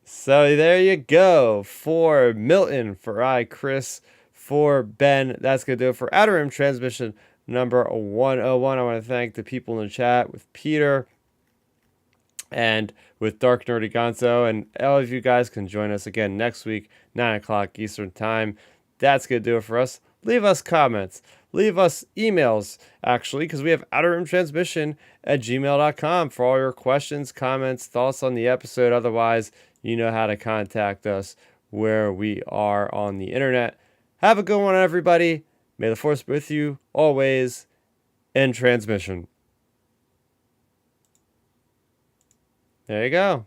So there you go. For Milton, for Chris, for Ben, that's going to do it for Outer Rim Transmission number 101. I want to thank the people in the chat with Peter and with Dark Nerdy Gonzo. And all of you guys can join us again next week, 9 o'clock Eastern Time. That's going to do it for us. Leave us comments. Leave us emails, actually, because we have outerrimtransmission@gmail.com for all your questions, comments, thoughts on the episode. Otherwise, you know how to contact us where we are on the internet. Have a good one, everybody. May the force be with you always in transmission. There you go.